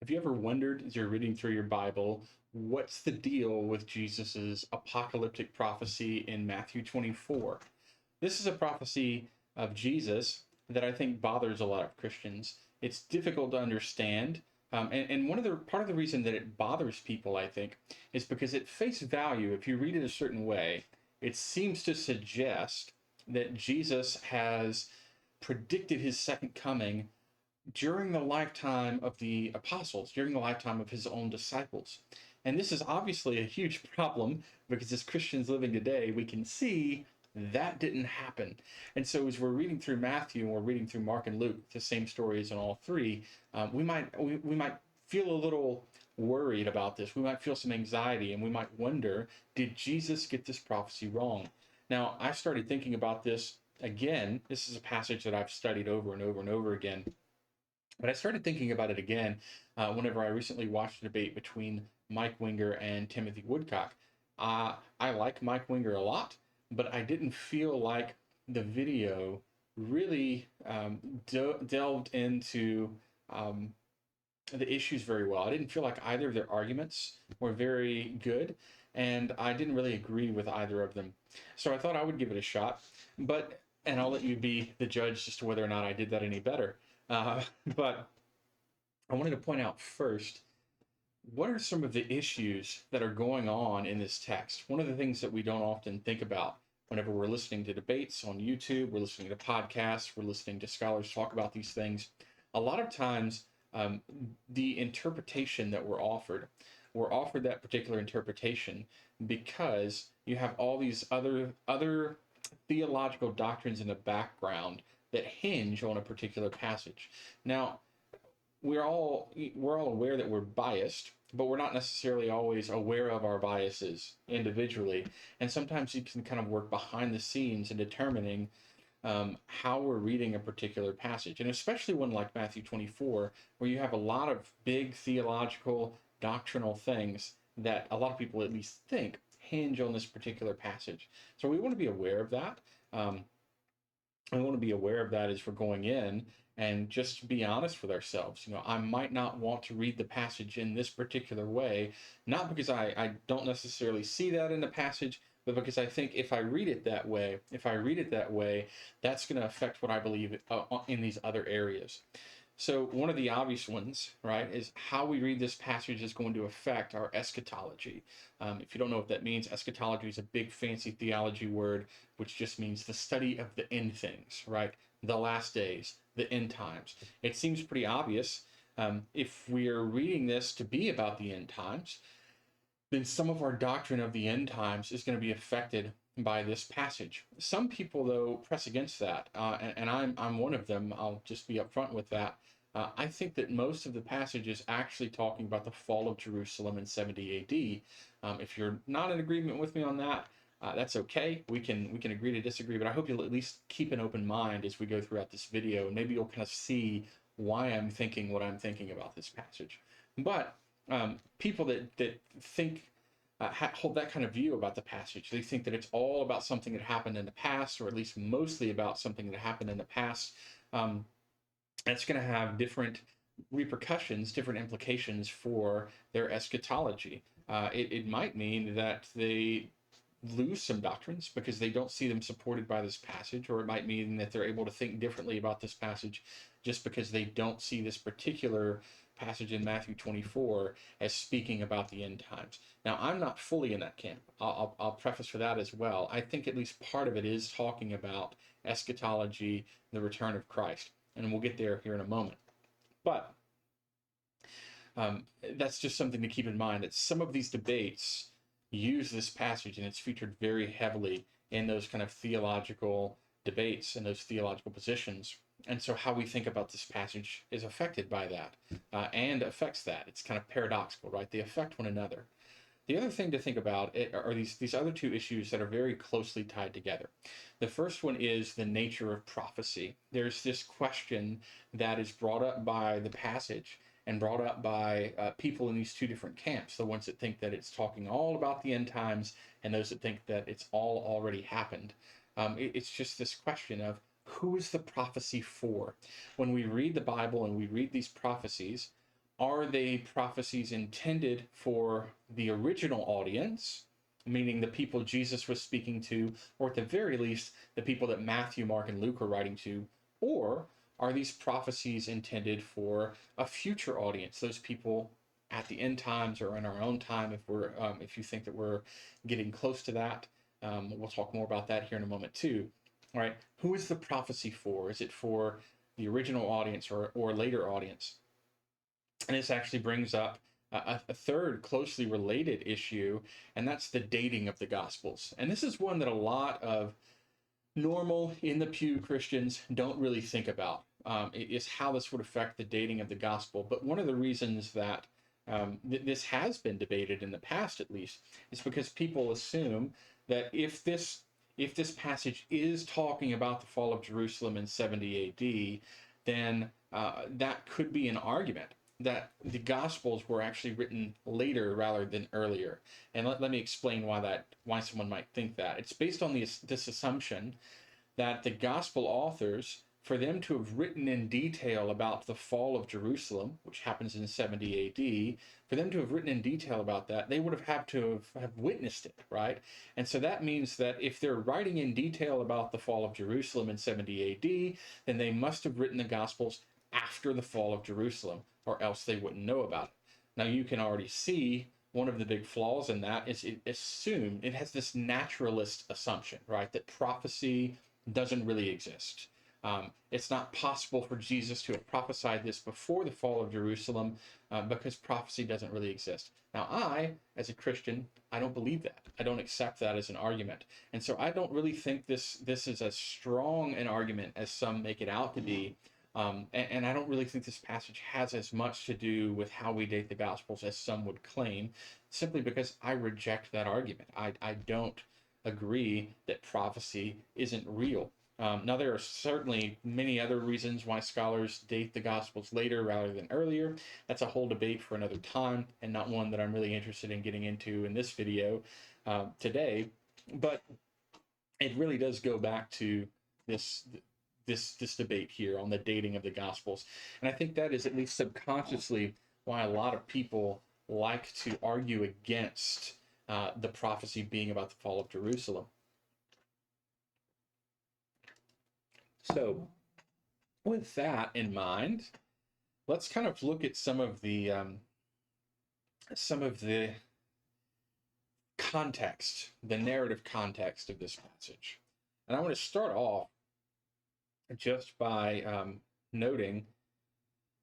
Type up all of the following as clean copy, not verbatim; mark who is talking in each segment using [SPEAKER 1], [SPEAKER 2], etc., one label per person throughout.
[SPEAKER 1] Have you ever wondered as you're reading through your Bible, what's the deal with Jesus's apocalyptic prophecy in Matthew 24? This is a prophecy of Jesus that I think bothers a lot of Christians. It's difficult to understand. And one of the part of the reason that it bothers people, I think, is because at face value, if you read it a certain way, it seems to suggest that Jesus has predicted his second coming during the lifetime of the apostles, during the lifetime of his own disciples. And this is obviously a huge problem because as Christians living today, we can see that didn't happen. And so as we're reading through Matthew and we're reading through Mark and Luke, the same stories in all three, we might feel a little worried about this. We might feel some anxiety and we might wonder, did Jesus get this prophecy wrong? Now, I started thinking about this again. This is a passage that I've studied over and over and over again, but I started thinking about it again whenever I recently watched a debate between Mike Winger and Timothy Woodcock. I like Mike Winger a lot, but I didn't feel like the video really delved into um, the issues very well. I didn't feel like either of their arguments were very good, and I didn't really agree with either of them. So I thought I would give it a shot, and I'll let you be the judge as to whether or not I did that any better. Uh, but I wanted to point out first, what are some of the issues that are going on in this text? One of the things that we don't often think about whenever we're listening to debates on YouTube, we're listening to podcasts, we're listening to scholars talk about these things. A lot of times, um, the interpretation that we're offered that particular interpretation because you have all these other theological doctrines in the background that hinge on a particular passage. Now, we're all aware that we're biased, but we're not necessarily always aware of our biases individually. And sometimes you can kind of work behind the scenes in determining how we're reading a particular passage, and especially one like Matthew 24, where you have a lot of big theological doctrinal things that a lot of people at least think hinge on this particular passage. So we want to be aware of that. Um, we want to be aware of that as we're going in and just be honest with ourselves. I might not want to read the passage in this particular way, not because I don't necessarily see that in the passage, but because I think if I read it that way, that's going to affect what I believe in these other areas. So one of the obvious ones, right, is how we read this passage is going to affect our eschatology. If you don't know what that means, eschatology is a big fancy theology word, which just means the study of the end things, right? The last days, the end times. It seems pretty obvious. If we're reading this to be about the end times, then some of our doctrine of the end times is going to be affected by this passage. Some people, though, press against that, and I'm one of them. I'll just be upfront with that. I think that most of the passage is actually talking about the fall of Jerusalem in 70 A.D. If you're not in agreement with me on that, that's okay. We can agree to disagree, but I hope you'll at least keep an open mind as we go throughout this video, and maybe you'll kind of see why I'm thinking what I'm thinking about this passage. But people that think hold that kind of view about the passage. They think that it's all about something that happened in the past, or at least mostly about something that happened in the past. Um, that's going to have different repercussions, different implications for their eschatology. It might mean that they lose some doctrines because they don't see them supported by this passage, or it might mean that they're able to think differently about this passage just because they don't see this particular passage in Matthew 24 as speaking about the end times. Now, I'm not fully in that camp. I'll preface for that as well. I think at least part of it is talking about eschatology, the return of Christ, and we'll get there here in a moment. But that's just something to keep in mind, that some of these debates use this passage, and it's featured very heavily in those kind of theological debates and those theological positions. And so how we think about this passage is affected by that and affects that. It's kind of paradoxical, right? They affect one another. The other thing to think about are these other two issues that are very closely tied together. The first one is the nature of prophecy. There's this question that is brought up by the passage and brought up by people in these two different camps, the ones that think that it's talking all about the end times and those that think that it's all already happened. It's just this question of who is the prophecy for? When we read the Bible and we read these prophecies, Are they prophecies intended for the original audience, meaning the people Jesus was speaking to, or at the very least, the people that Matthew, Mark, and Luke are writing to? Or are these prophecies intended for a future audience, those people at the end times or in our own time, if you think that we're getting close to that? We'll talk more about that here in a moment too. All right, who is the prophecy for? Is it for the original audience or later audience? And this actually brings up a third closely related issue, and that's the dating of the Gospels. And this is one that a lot of normal in the pew Christians don't really think about, is how this would affect the dating of the Gospel. But one of the reasons that this has been debated in the past, at least, is because people assume that if this passage is talking about the fall of Jerusalem in 70 AD, then that could be an argument that the Gospels were actually written later rather than earlier. And let me explain why someone might think that. It's based on this assumption that the Gospel authors, for them to have written in detail about the fall of Jerusalem, which happens in 70 AD, for them to have written in detail about that, they would have had to have witnessed it, right? And so that means that if they're writing in detail about the fall of Jerusalem in 70 AD, then they must have written the Gospels after the fall of Jerusalem, or else they wouldn't know about it. Now you can already see one of the big flaws in that is it has this naturalist assumption, right? That prophecy doesn't really exist. It's not possible for Jesus to have prophesied this before the fall of Jerusalem because prophecy doesn't really exist. Now, as a Christian, I don't believe that. I don't accept that as an argument. And so I don't really think this is as strong an argument as some make it out to be. And I don't really think this passage has as much to do with how we date the Gospels as some would claim, simply because I reject that argument. I don't agree that prophecy isn't real. Now, there are certainly many other reasons why scholars date the Gospels later rather than earlier. That's a whole debate for another time, and not one that I'm really interested in getting into in this video today. But it really does go back to this debate here on the dating of the Gospels. And I think that is, at least subconsciously, why a lot of people like to argue against the prophecy being about the fall of Jerusalem. So with that in mind, let's kind of look at some of the context, the narrative context of this passage. And I want to start off just by noting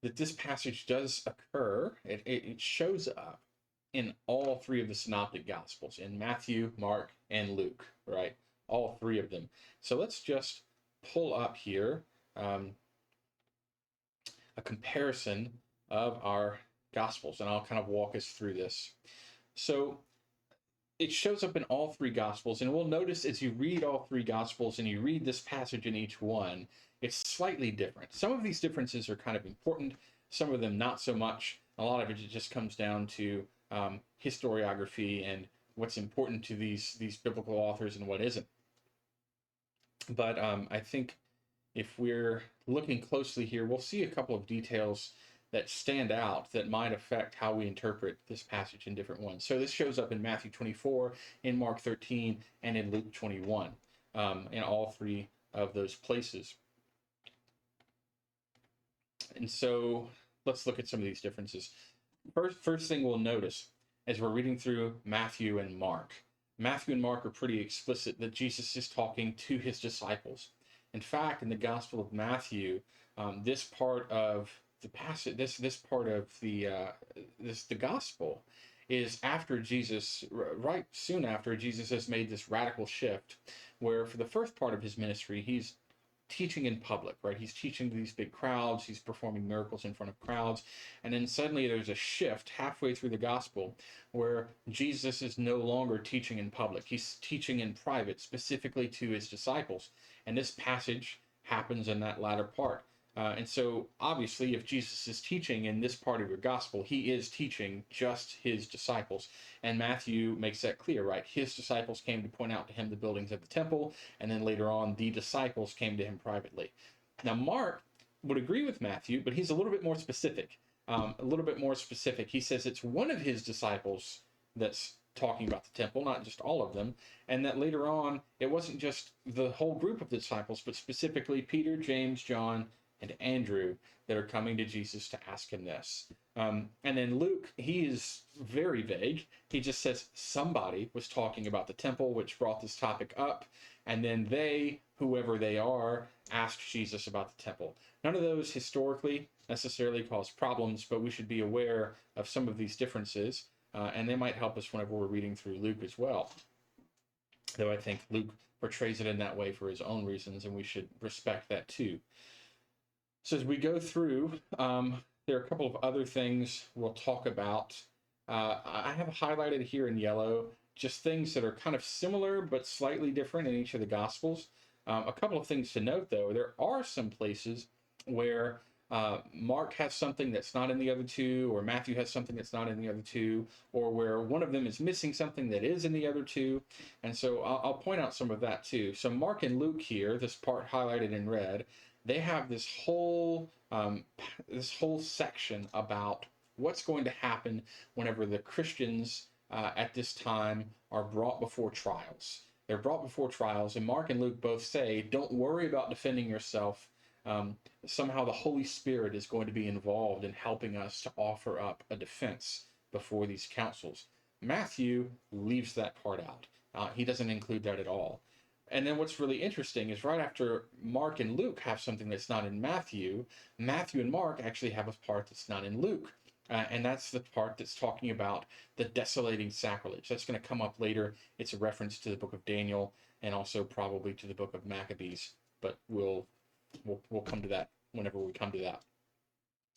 [SPEAKER 1] that this passage does occur, it shows up in all three of the synoptic gospels, in Matthew, Mark, and Luke, right? All three of them. So let's just pull up here a comparison of our gospels, and I'll kind of walk us through this. So it shows up in all three gospels, and we'll notice as you read all three gospels and you read this passage in each one, it's slightly different. Some of these differences are kind of important, some of them not so much. A lot of it just comes down to historiography and what's important to these biblical authors and what isn't. But I think if we're looking closely here, we'll see a couple of details that stand out that might affect how we interpret this passage in different ones. So this shows up in Matthew 24, in Mark 13, and in Luke 21, in all three of those places. And so let's look at some of these differences. First thing we'll notice as we're reading through Matthew and Mark. Matthew and Mark are pretty explicit that Jesus is talking to his disciples. In fact, in the Gospel of Matthew, this part of the passage, this part of the Gospel, is after Jesus, right soon after Jesus has made this radical shift, where for the first part of his ministry, he's teaching in public, right? He's teaching to these big crowds, he's performing miracles in front of crowds, and then suddenly there's a shift halfway through the gospel where Jesus is no longer teaching in public. He's teaching in private, specifically to his disciples. And this passage happens in that latter part. And so obviously, if Jesus is teaching in this part of your gospel, he is teaching just his disciples. And Matthew makes that clear, right? His disciples came to point out to him the buildings of the temple, and then later on, the disciples came to him privately. Now, Mark would agree with Matthew, but he's a little bit more specific. a little bit more specific. He says it's one of his disciples that's talking about the temple, not just all of them, and that later on it wasn't just the whole group of disciples, but specifically Peter, James, John, and Andrew that are coming to Jesus to ask him this. And then Luke, he is very vague. He just says somebody was talking about the temple, which brought this topic up, and then they, whoever they are, asked Jesus about the temple. None of those historically necessarily cause problems, but we should be aware of some of these differences, and they might help us whenever we're reading through Luke as well. Though I think Luke portrays it in that way for his own reasons, and we should respect that too. So as we go through, there are a couple of other things we'll talk about. I have highlighted here in yellow just things that are kind of similar but slightly different in each of the Gospels. A couple of things to note, though. There are some places where Mark has something that's not in the other two, or Matthew has something that's not in the other two, or where one of them is missing something that is in the other two. And so I'll point out some of that too. So Mark and Luke here, this part highlighted in red, they have this whole section about what's going to happen whenever the Christians at this time are brought before trials. They're brought before trials, and Mark and Luke both say, don't worry about defending yourself. Somehow the Holy Spirit is going to be involved in helping us to offer up a defense before these councils. Matthew leaves that part out. He doesn't include that at all. And then what's really interesting is right after Mark and Luke have something that's not in Matthew, Matthew and Mark actually have a part that's not in Luke. And that's the part that's talking about the desolating sacrilege. That's going to come up later. It's a reference to the book of Daniel and also probably to the book of Maccabees. But we'll come to that whenever we come to that.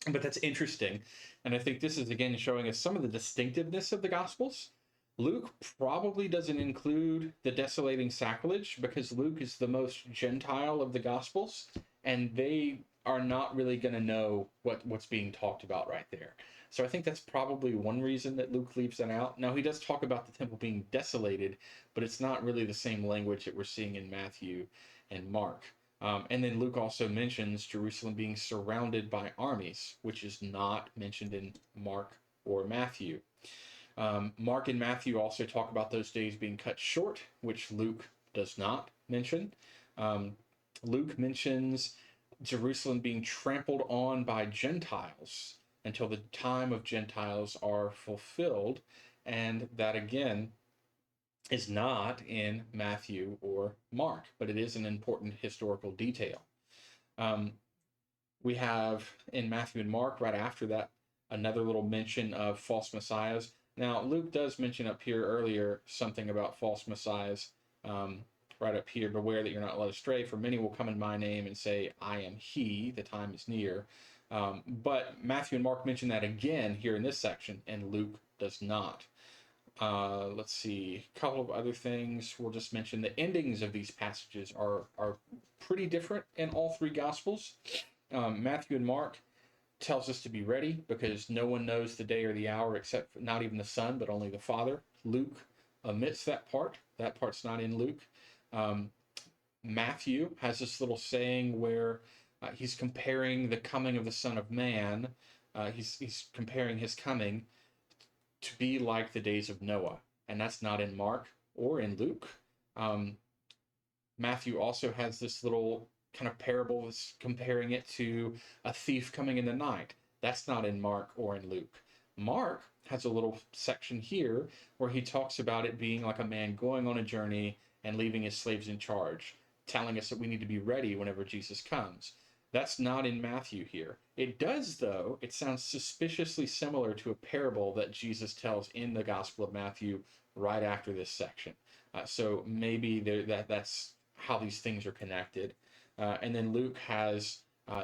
[SPEAKER 1] But that's interesting. And I think this is, again, showing us some of the distinctiveness of the Gospels. Luke probably doesn't include the desolating sacrilege because Luke is the most Gentile of the Gospels, and they are not really going to know what's being talked about right there. So I think that's probably one reason that Luke leaves that out. Now, he does talk about the temple being desolated, but it's not really the same language that we're seeing in Matthew and Mark. And then Luke also mentions Jerusalem being surrounded by armies, which is not mentioned in Mark or Matthew. Mark and Matthew also talk about those days being cut short, which Luke does not mention. Luke mentions Jerusalem being trampled on by Gentiles until the time of Gentiles are fulfilled, and that again is not in Matthew or Mark, but it is an important historical detail. We have in Matthew and Mark, right after that, another little mention of false messiahs. Now, Luke does mention up here earlier something about false messiahs, right up here. Beware that you're not led astray, for many will come in my name and say, I am he, the time is near. But Matthew and Mark mention that again here in this section, and Luke does not. Let's see, a couple of other things. We'll just mention the endings of these passages are pretty different in all three Gospels. Matthew and Mark tells us to be ready because no one knows the day or the hour except for not even the Son, but only the Father. Luke omits that part. That part's not in Luke. Matthew has this little saying where he's comparing the coming of the Son of Man. He's comparing his coming to be like the days of Noah, and that's not in Mark or in Luke. Matthew also has this little kind of parable comparing it to a thief coming in the night. That's not in Mark or in Luke. Mark has a little section here where he talks about it being like a man going on a journey and leaving his slaves in charge, telling us that we need to be ready whenever Jesus comes. That's not in Matthew here. It does, though. It sounds suspiciously similar to a parable that Jesus tells in the Gospel of Matthew right after this section. So maybe that's how these things are connected. And then Luke has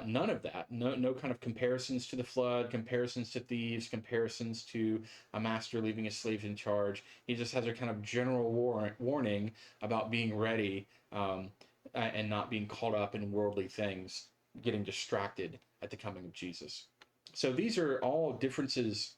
[SPEAKER 1] none of that. No kind of comparisons to the flood, comparisons to thieves, comparisons to a master leaving his slaves in charge. He just has a kind of general warning about being ready and not being caught up in worldly things, getting distracted at the coming of Jesus. So these are all differences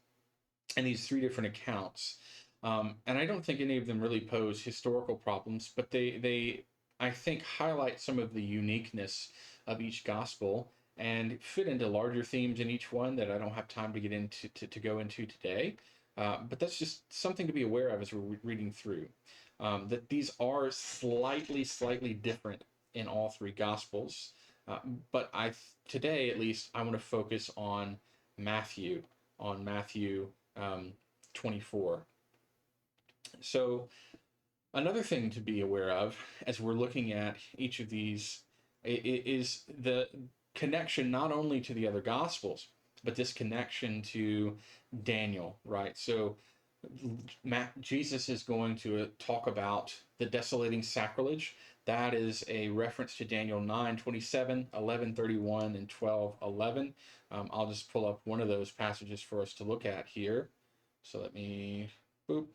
[SPEAKER 1] in these three different accounts. And I don't think any of them really pose historical problems, but they I think, highlight some of the uniqueness of each gospel and fit into larger themes in each one that I don't have time to get into to go into today. But that's just something to be aware of as we're reading through. That these are slightly different in all three Gospels. Uh, but today, at least, I want to focus on Matthew, on Matthew 24. So another thing to be aware of as we're looking at each of these is the connection not only to the other Gospels, but this connection to Daniel, right? So Jesus is going to talk about the desolating sacrilege. That is a reference to Daniel 9:27, 11:31, and 12:11. I'll just pull up one of those passages for us to look at here. So let me, boop.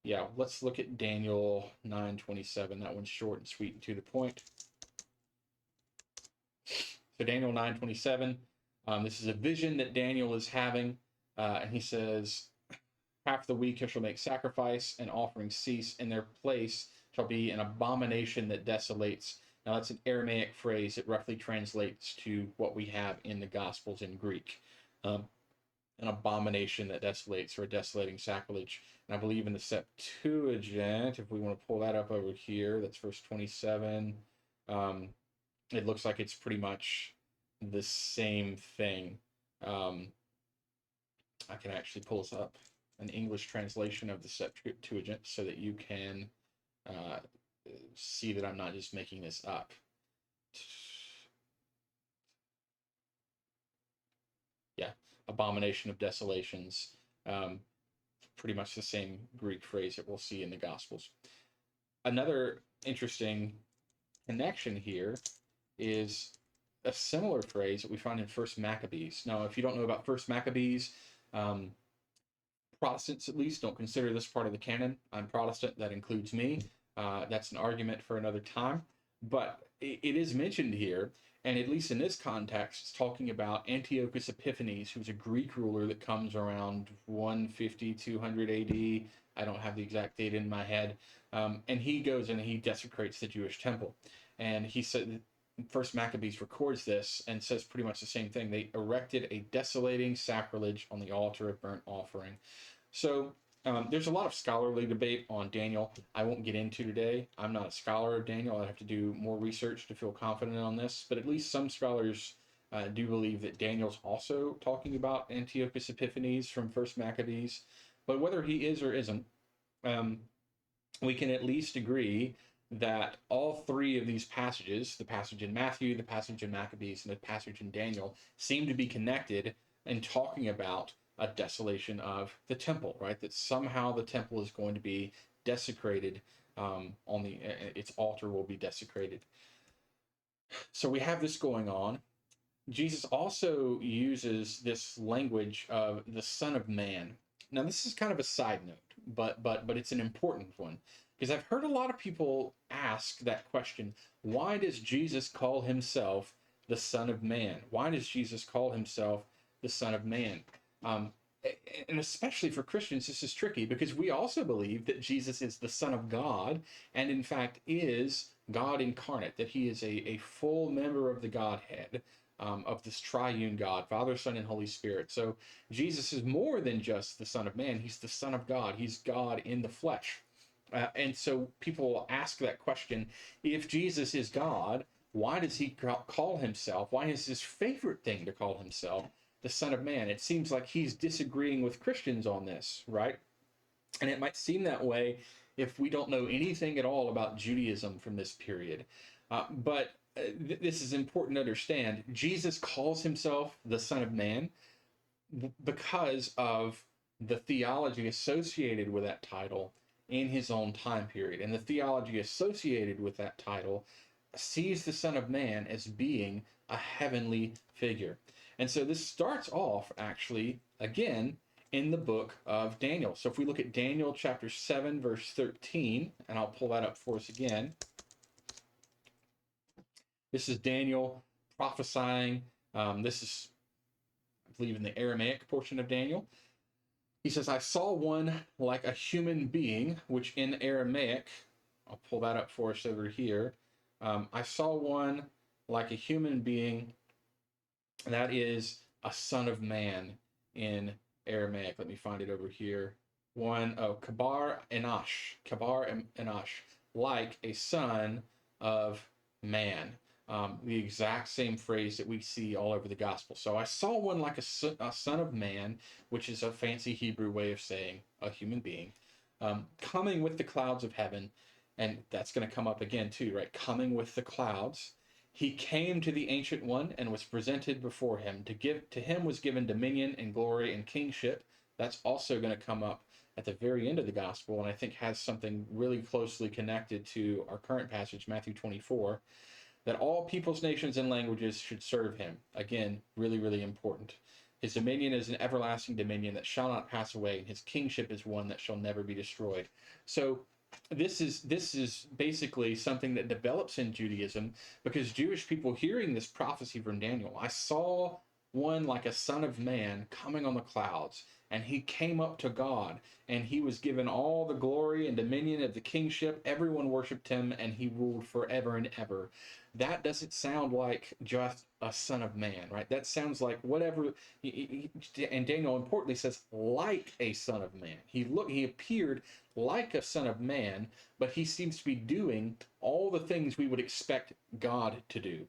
[SPEAKER 1] Yeah, let's look at Daniel 9:27. That one's short and sweet and to the point. So Daniel 9:27, this is a vision that Daniel is having, and he says, half the week he shall make sacrifice and offerings cease, in their place shall be an abomination that desolates. Now that's an Aramaic phrase. It roughly translates to what we have in the Gospels in Greek. An abomination that desolates, or a desolating sacrilege. And I believe in the Septuagint, if we want to pull that up over here, that's verse 27. It looks like it's pretty much the same thing. I can actually pull this up, an English translation of the Septuagint, so that you can see that I'm not just making this up. Yeah, abomination of desolations. Pretty much the same Greek phrase that we'll see in the Gospels. Another interesting connection here is a similar phrase that we find in First Maccabees. Now, if you don't know about First Maccabees, Protestants at least don't consider this part of the canon. I'm Protestant, that includes me. That's an argument for another time. But it is mentioned here, and at least in this context, it's talking about Antiochus Epiphanes, who's a Greek ruler that comes around 150, 200 AD. I don't have the exact date in my head. And he goes and he desecrates the Jewish temple. And he said, First Maccabees records this and says pretty much the same thing. They erected a desolating sacrilege on the altar of burnt offering. So there's a lot of scholarly debate on Daniel. I won't get into today. I'm not a scholar of Daniel. I'd have to do more research to feel confident on this. But at least some scholars do believe that Daniel's also talking about Antiochus Epiphanes from First Maccabees. But whether he is or isn't, we can at least agree that all three of these passages, the passage in Matthew, the passage in Maccabees, and the passage in Daniel, seem to be connected in talking about a desolation of the temple, right? That somehow the temple is going to be desecrated, its altar will be desecrated. So we have this going on. Jesus also uses this language of the Son of Man. Now, this is kind of a side note, but it's an important one, because I've heard a lot of people ask that question: why does Jesus call himself the Son of Man? Why does Jesus call himself the Son of Man? And especially for Christians, this is tricky, because we also believe that Jesus is the Son of God, and in fact is God incarnate, that he is a full member of the Godhead, of this triune God, Father, Son, and Holy Spirit. So Jesus is more than just the Son of Man. He's the Son of God. He's God in the flesh. And so people will ask that question: if Jesus is God, why does he call himself, why is his favorite thing to call himself the Son of Man? It seems like he's disagreeing with Christians on this, right? And it might seem that way if we don't know anything at all about Judaism from this period. But this is important to understand. Jesus calls himself the Son of Man because of the theology associated with that title in his own time period. And the theology associated with that title sees the Son of Man as being a heavenly figure. And so this starts off, actually, again, in the book of Daniel. So if we look at Daniel chapter 7, verse 13, and I'll pull that up for us again. This is Daniel prophesying. This is, I believe, in the Aramaic portion of Daniel. He says, I saw one like a human being, which in Aramaic, I'll pull that up for us over here. I saw one like a human being. That is a son of man in Aramaic. Let me find it over here. Kabar Enosh, like a son of man. The exact same phrase that we see all over the gospel. So I saw one like a son of man, which is a fancy Hebrew way of saying a human being, coming with the clouds of heaven. And that's going to come up again too, right? Coming with the clouds. He came to the Ancient One and was presented before him. To him was given dominion and glory and kingship. That's also going to come up at the very end of the gospel, and I think has something really closely connected to our current passage, Matthew 24, that all peoples, nations, and languages should serve him. Again, really, really important. His dominion is an everlasting dominion that shall not pass away, and his kingship is one that shall never be destroyed. So this is basically something that develops in Judaism, because Jewish people hearing this prophecy from Daniel, I saw one like a son of man coming on the clouds, and he came up to God, and he was given all the glory and dominion of the kingship. Everyone worshiped him, and he ruled forever and ever. That doesn't sound like just a son of man, right? That sounds like whatever. And Daniel importantly says, like a son of man. He appeared like a son of man, but he seems to be doing all the things we would expect God to do.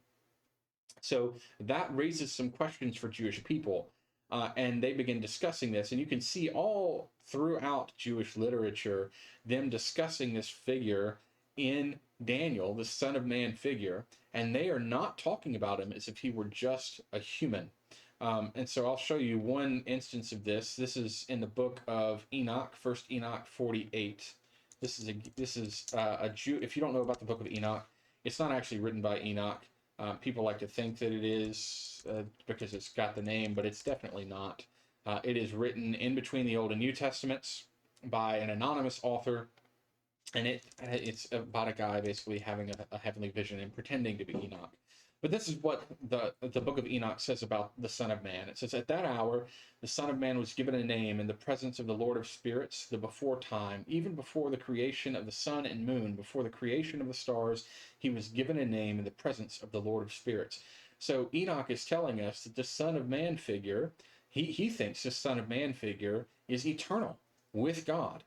[SPEAKER 1] So that raises some questions for Jewish people, and they begin discussing this. And you can see all throughout Jewish literature them discussing this figure in Daniel, the Son of Man figure, and they are not talking about him as if he were just a human. And so I'll show you one instance of this. This is in the book of Enoch, First Enoch 48. This is a Jew. If you don't know about the book of Enoch, it's not actually written by Enoch. People like to think that it is because it's got the name, but it's definitely not. It is written in between the Old and New Testaments by an anonymous author, and it's about a guy basically having a heavenly vision and pretending to be Enoch. But this is what the book of Enoch says about the Son of Man. It says, at that hour, the Son of Man was given a name in the presence of the Lord of Spirits, the before time, even before the creation of the sun and moon, before the creation of the stars, he was given a name in the presence of the Lord of Spirits. So Enoch is telling us that the Son of Man figure, he thinks the Son of Man figure is eternal with God.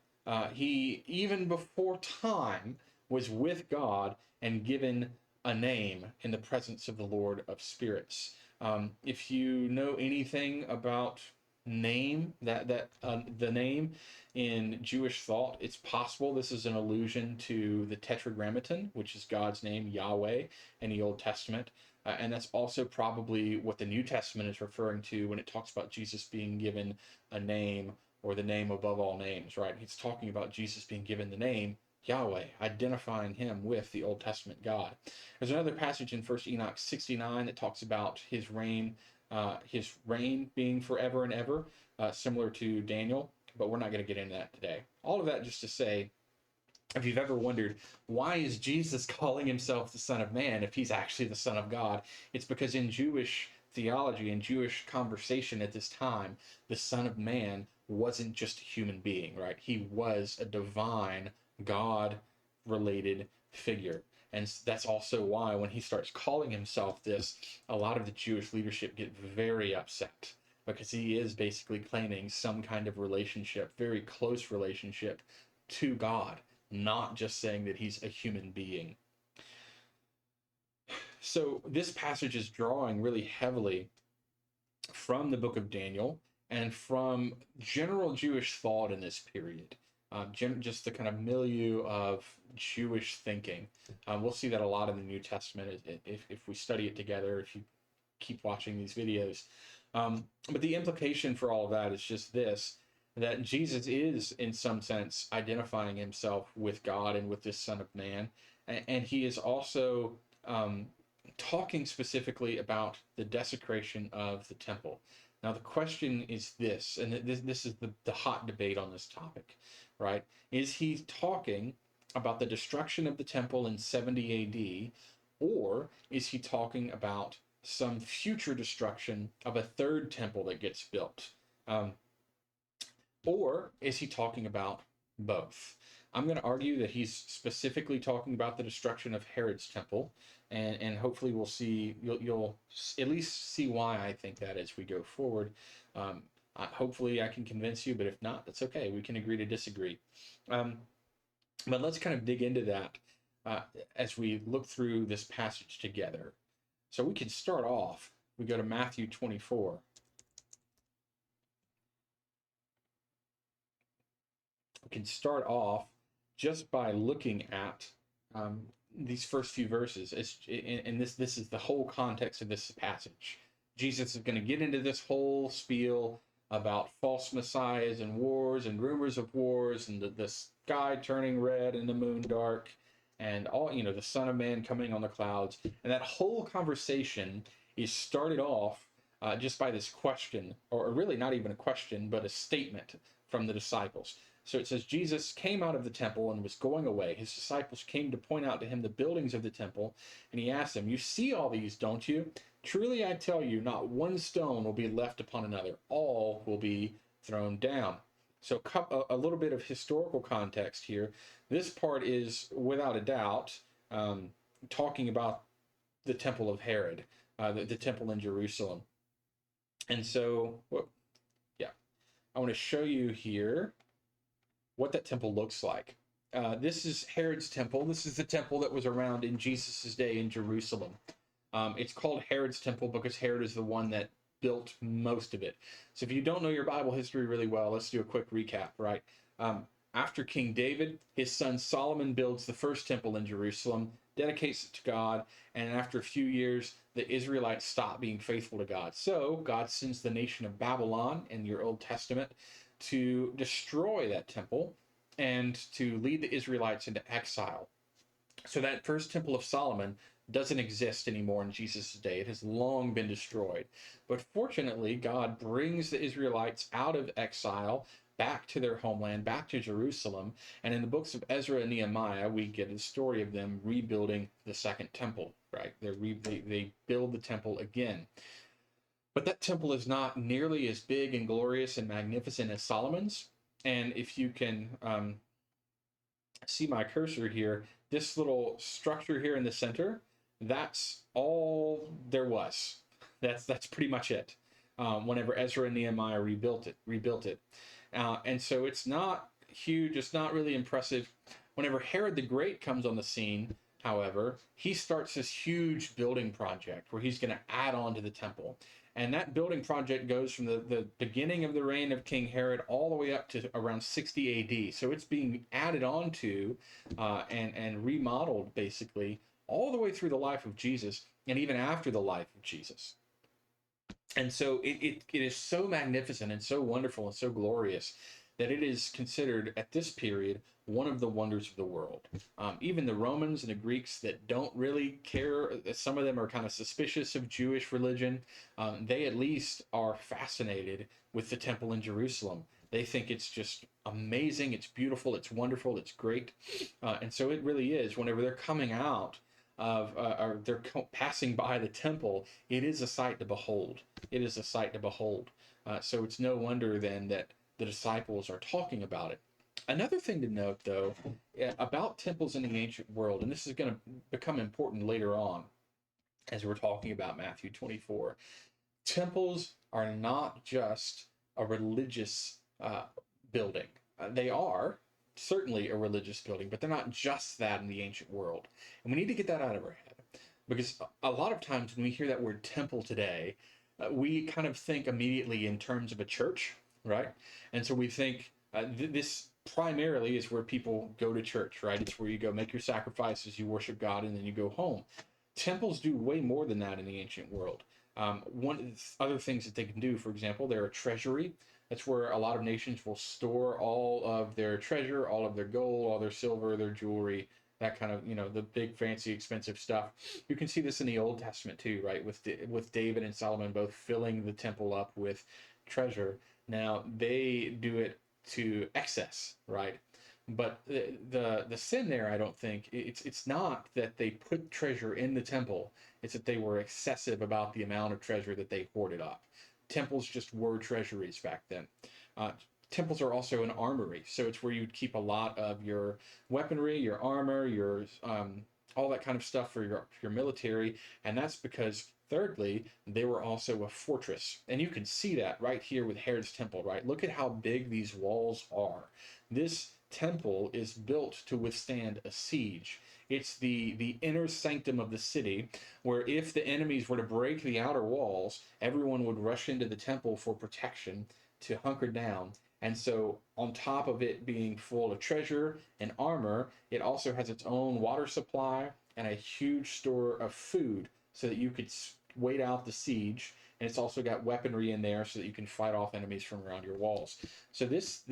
[SPEAKER 1] He, even before time, was with God and given a name in the presence of the Lord of Spirits. If you know anything about name, the name in Jewish thought, it's possible this is an allusion to the Tetragrammaton, which is God's name, Yahweh, in the Old Testament. And that's also probably what the New Testament is referring to when it talks about Jesus being given a name, or the name above all names, right? He's talking about Jesus being given the name Yahweh, identifying him with the Old Testament God. There's another passage in 1 Enoch 69 that talks about his reign being forever and ever, similar to Daniel, but we're not going to get into that today. All of that just to say, if you've ever wondered, why is Jesus calling himself the Son of Man if he's actually the Son of God? It's because in Jewish theology and Jewish conversation at this time, the Son of Man wasn't just a human being, right? He was a divine, God-related figure. And that's also why when he starts calling himself this, a lot of the Jewish leadership get very upset, because he is basically claiming some kind of relationship, very close relationship to God, not just saying that he's a human being. So this passage is drawing really heavily from the book of Daniel and from general Jewish thought in this period, just the kind of milieu of Jewish thinking. We'll see that a lot in the New Testament if we study it together, if you keep watching these videos. But the implication for all of that is just this, that Jesus is, in some sense, identifying himself with God and with this Son of Man. And he is also talking specifically about the desecration of the temple. Now, the question is this, and this is the hot debate on this topic, right? Is he talking about the destruction of the temple in 70 AD, or is he talking about some future destruction of a third temple that gets built? Or is he talking about both? I'm going to argue that he's specifically talking about the destruction of Herod's temple, and hopefully we'll see, you'll at least see why I think that as we go forward. Hopefully I can convince you, but if not, that's okay. We can agree to disagree. But let's kind of dig into that uh, as we look through this passage together. So we can start off, we go to Matthew 24. We can start off just by looking at these first few verses. And this is the whole context of this passage. Jesus is going to get into this whole spiel about false messiahs and wars and rumors of wars and the sky turning red and the moon dark and all, the Son of Man coming on the clouds. And that whole conversation is started off just by this question, or really not even a question, but a statement from the disciples. So it says, Jesus came out of the temple and was going away. His disciples came to point out to him the buildings of the temple, and he asked them, "You see all these, don't you? Truly I tell you, not one stone will be left upon another. All will be thrown down." So a little bit of historical context here. This part is, without a doubt, talking about the temple of Herod, the temple in Jerusalem. And so, I want to show you here what that temple looks like. This is Herod's temple. This is the temple that was around in Jesus' day in Jerusalem. It's called Herod's temple because Herod is the one that built most of it. So if you don't know your Bible history really well, let's do a quick recap, right? After King David, his son Solomon builds the first temple in Jerusalem, dedicates it to God, and after a few years, the Israelites stop being faithful to God. So God sends the nation of Babylon in your Old Testament to destroy that temple and to lead the Israelites into exile. So that first temple of Solomon doesn't exist anymore in Jesus' day. It has long been destroyed. But fortunately, God brings the Israelites out of exile back to their homeland, back to Jerusalem. And in the books of Ezra and Nehemiah, we get a story of them rebuilding the second temple, right? They build the temple again. But that temple is not nearly as big and glorious and magnificent as Solomon's. And if you can see my cursor here, this little structure here in the center, that's all there was. That's pretty much it. Whenever Ezra and Nehemiah rebuilt it. And so it's not huge, it's not really impressive. Whenever Herod the Great comes on the scene, however, he starts this huge building project where he's going to add on to the temple. And that building project goes from the beginning of the reign of King Herod all the way up to around 60 AD. So it's being added on to and remodeled, basically, all the way through the life of Jesus and even after the life of Jesus. And so it is so magnificent and so wonderful and so glorious that it is considered at this period one of the wonders of the world. Even the Romans and the Greeks that don't really care, some of them are kind of suspicious of Jewish religion, they at least are fascinated with the temple in Jerusalem. They think it's just amazing, it's beautiful, it's wonderful, it's great. And so it really is, whenever they're coming out or they're passing by the temple, it is a sight to behold. It is a sight to behold. So it's no wonder then that the disciples are talking about it. Another thing to note, though, about temples in the ancient world, and this is going to become important later on as we're talking about Matthew 24, temples are not just a religious building. They are certainly a religious building, but they're not just that in the ancient world. And we need to get that out of our head, because a lot of times when we hear that word temple today, we kind of think immediately in terms of a church, right? And so we think this primarily is where people go to church, right? It's where you go make your sacrifices, you worship God, and then you go home. Temples do way more than that in the ancient world. One of the other things that they can do, for example, they're a treasury. That's where a lot of nations will store all of their treasure, all of their gold, all their silver, their jewelry, that kind of, the big, fancy, expensive stuff. You can see this in the Old Testament too, right? With David and Solomon both filling the temple up with treasure. Now, they do it to excess, right? But the sin there, I don't think, it's not that they put treasure in the temple. It's that they were excessive about the amount of treasure that they hoarded up. Temples just were treasuries back then. temples are also an armory. So it's where you'd keep a lot of your weaponry, your armor, your all that kind of stuff for your military. And that's because, thirdly, they were also a fortress. And you can see that right here with Herod's temple, right? Look at how big these walls are. This temple is built to withstand a siege. It's the inner sanctum of the city, where if the enemies were to break the outer walls, everyone would rush into the temple for protection to hunker down. And so, on top of it being full of treasure and armor, it also has its own water supply and a huge store of food so that you could wait out the siege. And it's also got weaponry in there so that you can fight off enemies from around your walls. So this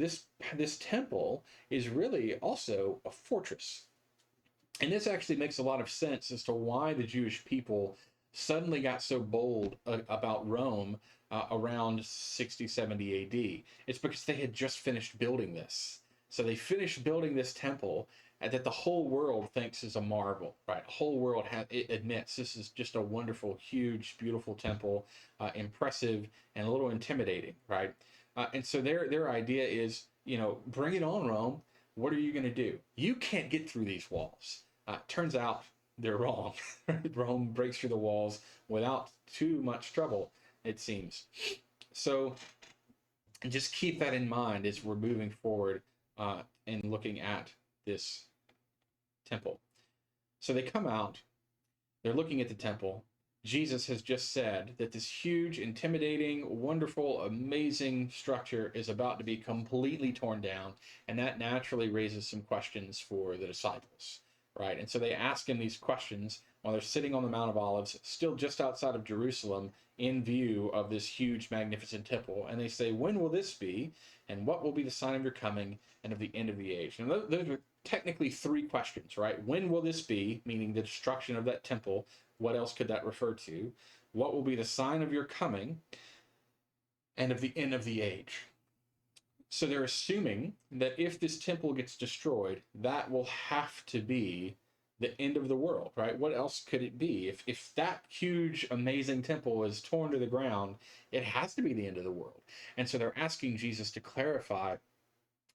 [SPEAKER 1] temple is really also a fortress. And this actually makes a lot of sense as to why the Jewish people suddenly got so bold about Rome around 60, 70 AD. It's because they had just finished building this. So they finished building this temple that the whole world thinks is a marvel, right? The whole world it admits this is just a wonderful, huge, beautiful temple, impressive and a little intimidating, right? And so their idea is, bring it on, Rome. What are you going to do? You can't get through these walls. Turns out they're wrong. Rome breaks through the walls without too much trouble, it seems. So just keep that in mind as we're moving forward and looking at this temple. So they come out, they're looking at the temple. Jesus has just said that this huge, intimidating, wonderful, amazing structure is about to be completely torn down, and that naturally raises some questions for the disciples. Right? And so they ask him these questions while they're sitting on the Mount of Olives, still just outside of Jerusalem, in view of this huge, magnificent temple. And they say, when will this be? And what will be the sign of your coming and of the end of the age? And those are technically three questions, right? When will this be? Meaning the destruction of that temple. What else could that refer to? What will be the sign of your coming and of the end of the age? So they're assuming that if this temple gets destroyed, that will have to be the end of the world, right? What else could it be? If that huge, amazing temple is torn to the ground, it has to be the end of the world. And so they're asking Jesus to clarify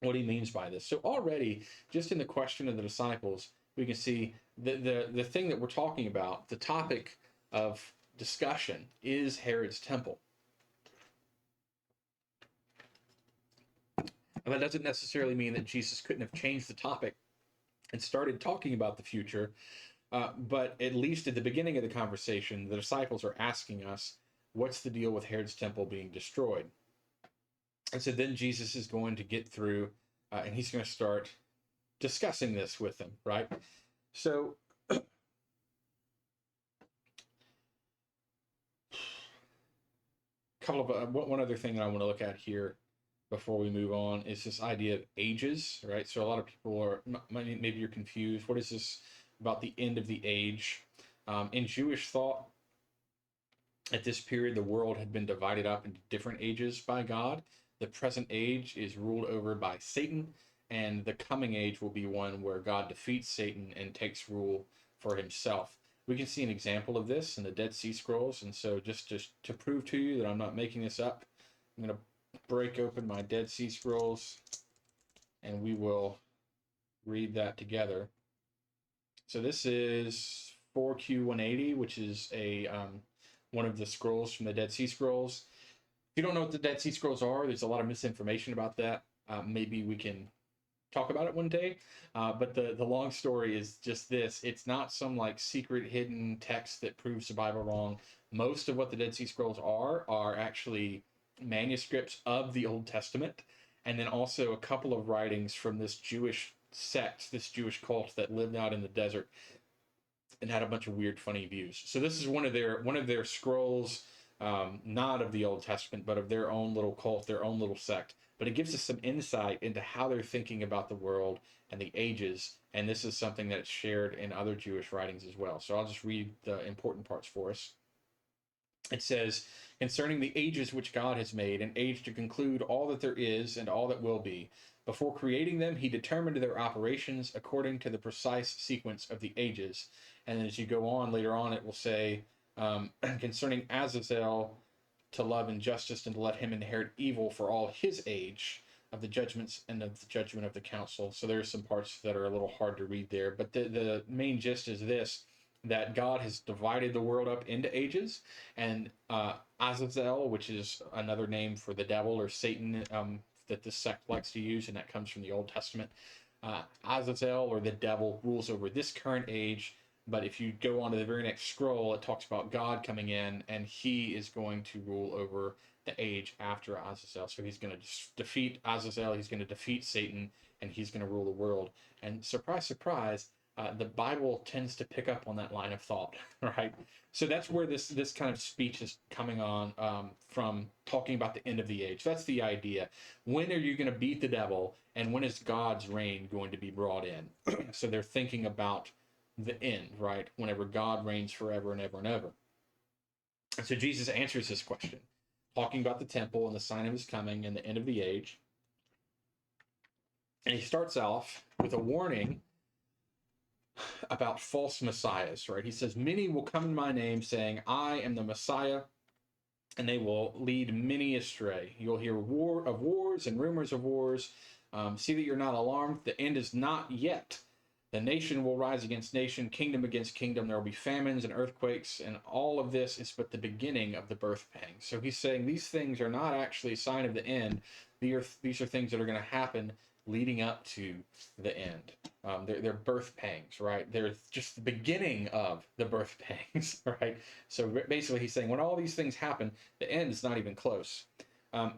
[SPEAKER 1] what he means by this. So already, just in the question of the disciples, we can see the thing that we're talking about, the topic of discussion is Herod's temple. And that doesn't necessarily mean that Jesus couldn't have changed the topic and started talking about the future, but at least at the beginning of the conversation, the disciples are asking us, what's the deal with Herod's temple being destroyed? And so then Jesus is going to get through, and he's going to start discussing this with them, right? So one other thing that I want to look at here before we move on is this idea of ages, right? So a lot of people are, maybe you're confused. What is this about the end of the age? In Jewish thought, at this period, the world had been divided up into different ages by God. The present age is ruled over by Satan, and the coming age will be one where God defeats Satan and takes rule for himself. We can see an example of this in the Dead Sea Scrolls, and so just to prove to you that I'm not making this up, I'm going to break open my Dead Sea Scrolls and we will read that together. So this is 4Q180, which is a one of the scrolls from the Dead Sea Scrolls. If you don't know what the Dead Sea Scrolls are, there's a lot of misinformation about that. Maybe we can talk about it one day. But the long story is just this. It's not some like secret hidden text that proves the Bible wrong. Most of what the Dead Sea Scrolls are actually manuscripts of the Old Testament, and then also a couple of writings from this Jewish sect, this Jewish cult that lived out in the desert and had a bunch of weird, funny views. So this is one of their scrolls, not of the Old Testament, but of their own little cult, their own little sect. But it gives us some insight into how they're thinking about the world and the ages, and this is something that's shared in other Jewish writings as well. So I'll just read the important parts for us. It says, concerning the ages which God has made, an age to conclude all that there is and all that will be. Before creating them, he determined their operations according to the precise sequence of the ages. And then as you go on, later on, it will say, concerning Azazel, to love injustice and to let him inherit evil for all his age. of the judgments and of the judgment of the council. So there are some parts that are a little hard to read there, but the main gist is this: that God has divided the world up into ages, and Azazel, which is another name for the devil or Satan, that this sect likes to use, and that comes from the Old Testament. Azazel, or the devil, rules over this current age. But if you go on to the very next scroll, it talks about God coming in, and he is going to rule over the age after Azazel. So he's going to defeat Azazel, he's going to defeat Satan, and he's going to rule the world. And surprise, surprise, the Bible tends to pick up on that line of thought, right? So that's where this kind of speech is coming on, from talking about the end of the age. That's the idea. When are you going to beat the devil, and when is God's reign going to be brought in? So they're thinking about the end, right? Whenever God reigns forever and ever and ever. And so Jesus answers this question, talking about the temple and the sign of his coming and the end of the age. And he starts off with a warning about false messiahs, right? He says, many will come in my name saying, I am the Messiah, and they will lead many astray. You'll hear of wars and rumors of wars. See that you're not alarmed. The end is not yet. The nation will rise against nation, kingdom against kingdom. There will be famines and earthquakes, and all of this is but the beginning of the birth pangs. So he's saying these things are not actually a sign of the end. These are things that are going to happen leading up to the end. They're birth pangs, right? They're just the beginning of the birth pangs, right? So basically he's saying when all these things happen, the end is not even close.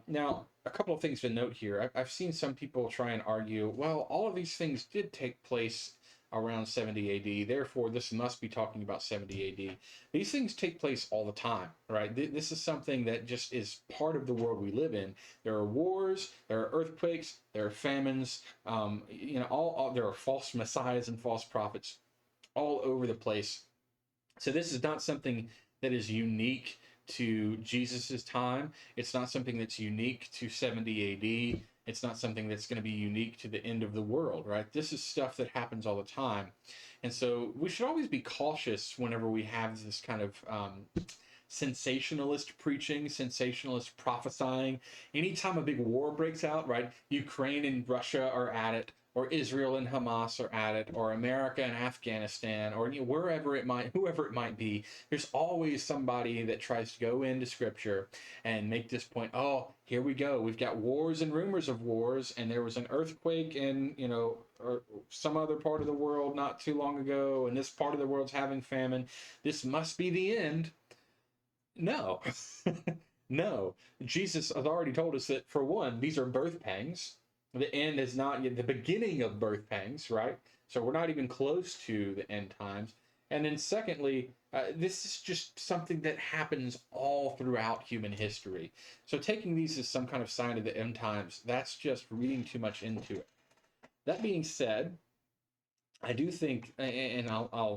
[SPEAKER 1] Now, a couple of things to note here. I've seen some people try and argue, well, all of these things did take place around 70 AD, therefore this must be talking about 70 AD. These things take place all the time, right? This is something that just is part of the world we live in. There are wars, there are earthquakes, there are famines, there are false messiahs and false prophets all over the place. So this is not something that is unique to Jesus's time. It's not something that's unique to 70 AD. It's not something that's going to be unique to the end of the world, right? This is stuff that happens all the time. And so we should always be cautious whenever we have this kind of sensationalist preaching, sensationalist prophesying. Anytime a big war breaks out, right? Ukraine and Russia are at it, or Israel and Hamas are at it, or America and Afghanistan, or whoever it might be, there's always somebody that tries to go into Scripture and make this point. Oh, here we go. We've got wars and rumors of wars, and there was an earthquake in, or some other part of the world not too long ago, and this part of the world's having famine. This must be the end. No, no. Jesus has already told us that, for one, these are birth pangs. The end is not yet the beginning of birth pangs, right? So we're not even close to the end times. And then secondly, this is just something that happens all throughout human history. So taking these as some kind of sign of the end times, that's just reading too much into it. That being said, I do think, and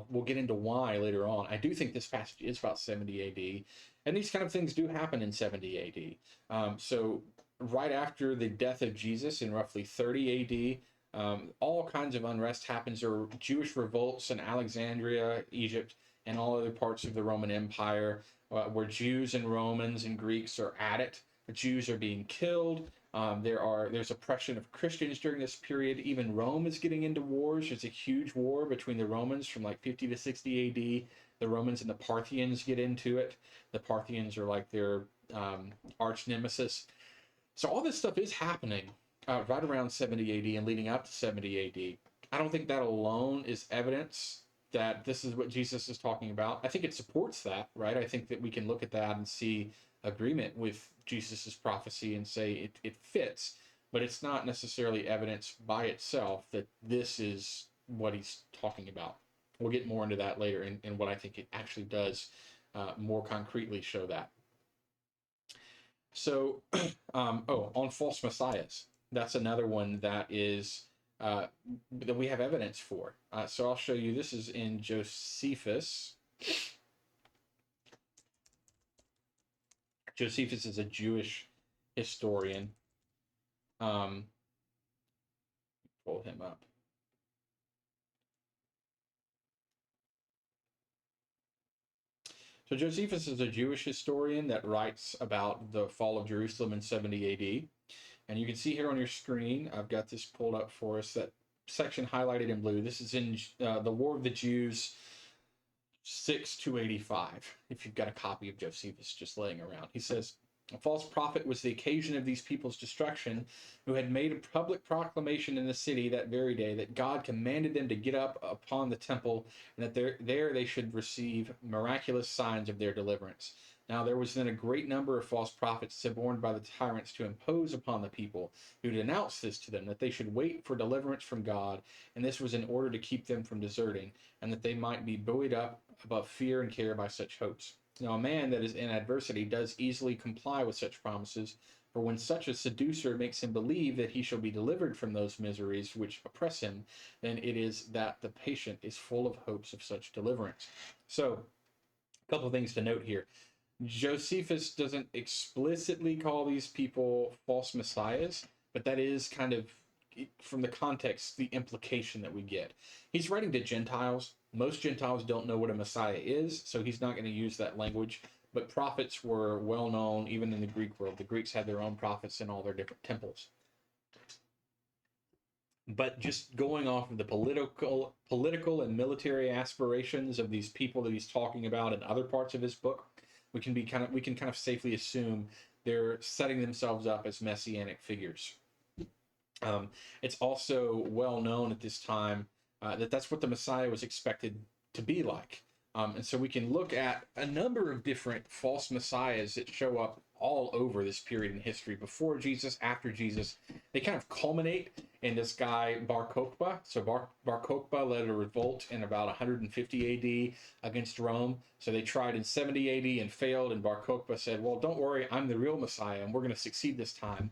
[SPEAKER 1] we'll get into why later on, I do think this passage is about 70 AD, and these kind of things do happen in 70 AD. So right after the death of Jesus in roughly 30 AD, all kinds of unrest happens. There are Jewish revolts in Alexandria, Egypt, and all other parts of the Roman Empire, where Jews and Romans and Greeks are at it. The Jews are being killed. There's oppression of Christians during this period. Even Rome is getting into wars. There's a huge war between the Romans from like 50 to 60 AD. The Romans and the Parthians get into it. The Parthians are like their arch nemesis. So all this stuff is happening right around 70 AD and leading up to 70 AD. I don't think that alone is evidence that this is what Jesus is talking about. I think it supports that, right? I think that we can look at that and see agreement with Jesus's prophecy and say it fits, but it's not necessarily evidence by itself that this is what he's talking about. We'll get more into that later in what I think it actually does more concretely show that. So, on false messiahs, that's another one that is that we have evidence for. So I'll show you. This is in Josephus. Josephus is a Jewish historian. Pull him up. So Josephus is a Jewish historian that writes about the fall of Jerusalem in 70 AD. And you can see here on your screen, I've got this pulled up for us, that section highlighted in blue. This is in the War of the Jews 6-85, if you've got a copy of Josephus just laying around. He says, a false prophet was the occasion of these people's destruction, who had made a public proclamation in the city that very day that God commanded them to get up upon the temple, and that there they should receive miraculous signs of their deliverance. Now there was then a great number of false prophets suborned by the tyrants to impose upon the people, who denounced this to them, that they should wait for deliverance from God, and this was in order to keep them from deserting, and that they might be buoyed up above fear and care by such hopes. Now, a man that is in adversity does easily comply with such promises, for when such a seducer makes him believe that he shall be delivered from those miseries which oppress him, then it is that the patient is full of hopes of such deliverance. So, a couple of things to note here. Josephus doesn't explicitly call these people false messiahs, but that is kind of, from the context, the implication that we get. He's writing to Gentiles. Most Gentiles don't know what a Messiah is, so he's not going to use that language. But prophets were well known even in the Greek world. The Greeks had their own prophets in all their different temples. But just going off of the political and military aspirations of these people that he's talking about in other parts of his book, we can kind of safely assume they're setting themselves up as messianic figures. It's also well known at this time that that's what the Messiah was expected to be like. And so we can look at a number of different false messiahs that show up all over this period in history, before Jesus, after Jesus. They kind of culminate in this guy Bar Kokhba. So Bar Kokhba led a revolt in about 150 AD against Rome. So they tried in 70 AD and failed, and Bar Kokhba said, well, don't worry, I'm the real Messiah, and we're going to succeed this time.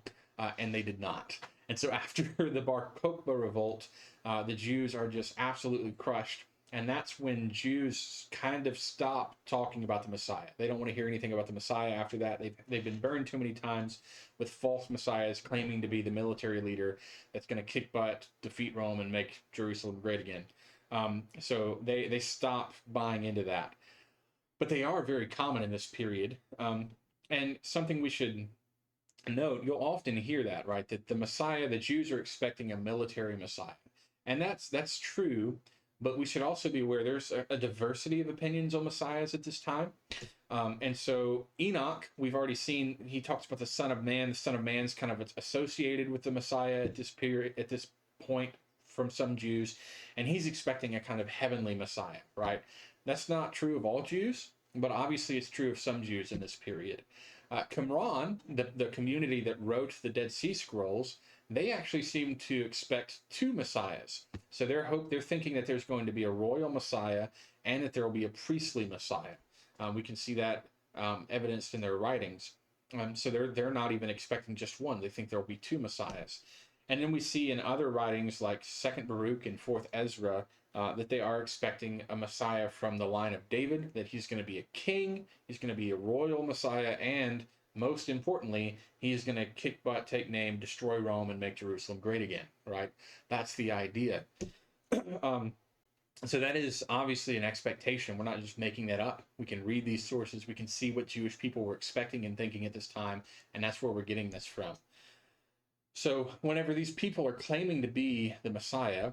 [SPEAKER 1] And they did not. And so after the Bar Kokhba revolt, the Jews are just absolutely crushed. And that's when Jews kind of stop talking about the Messiah. They don't want to hear anything about the Messiah after that. They've been burned too many times with false messiahs claiming to be the military leader that's going to kick butt, defeat Rome, and make Jerusalem great again. So they stop buying into that. But they are very common in this period. And something we should note, you'll often hear that, right? That the Messiah, the Jews are expecting a military Messiah. And that's true. But we should also be aware there's a diversity of opinions on messiahs at this time. And so Enoch, we've already seen, he talks about the Son of Man. The Son of Man's kind of associated with the Messiah at this period, at this point, from some Jews. And he's expecting a kind of heavenly Messiah, right? That's not true of all Jews, but obviously it's true of some Jews in this period. Qumran, the community that wrote the Dead Sea Scrolls, they actually seem to expect two messiahs. So they're thinking that there's going to be a royal Messiah and that there will be a priestly Messiah. We can see that evidenced in their writings. So they're not even expecting just one. They think there will be two messiahs. And then we see in other writings like 2nd Baruch and 4th Ezra that they are expecting a Messiah from the line of David, that he's going to be a king, he's going to be a royal Messiah, and most importantly, he's going to kick butt, take name, destroy Rome, and make Jerusalem great again, right? That's the idea. So that is obviously an expectation. We're not just making that up. We can read these sources. We can see what Jewish people were expecting and thinking at this time, and that's where we're getting this from. So whenever these people are claiming to be the Messiah,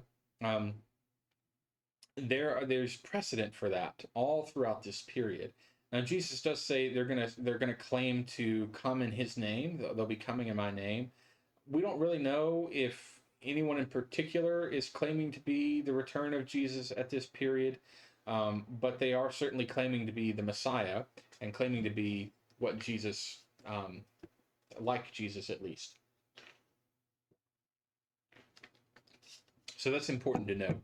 [SPEAKER 1] there's precedent for that all throughout this period. Now Jesus does say they're gonna claim to come in his name. They'll be coming in my name. We don't really know if anyone in particular is claiming to be the return of Jesus at this period, but they are certainly claiming to be the Messiah and claiming to be what Jesus, like Jesus at least. So that's important to know.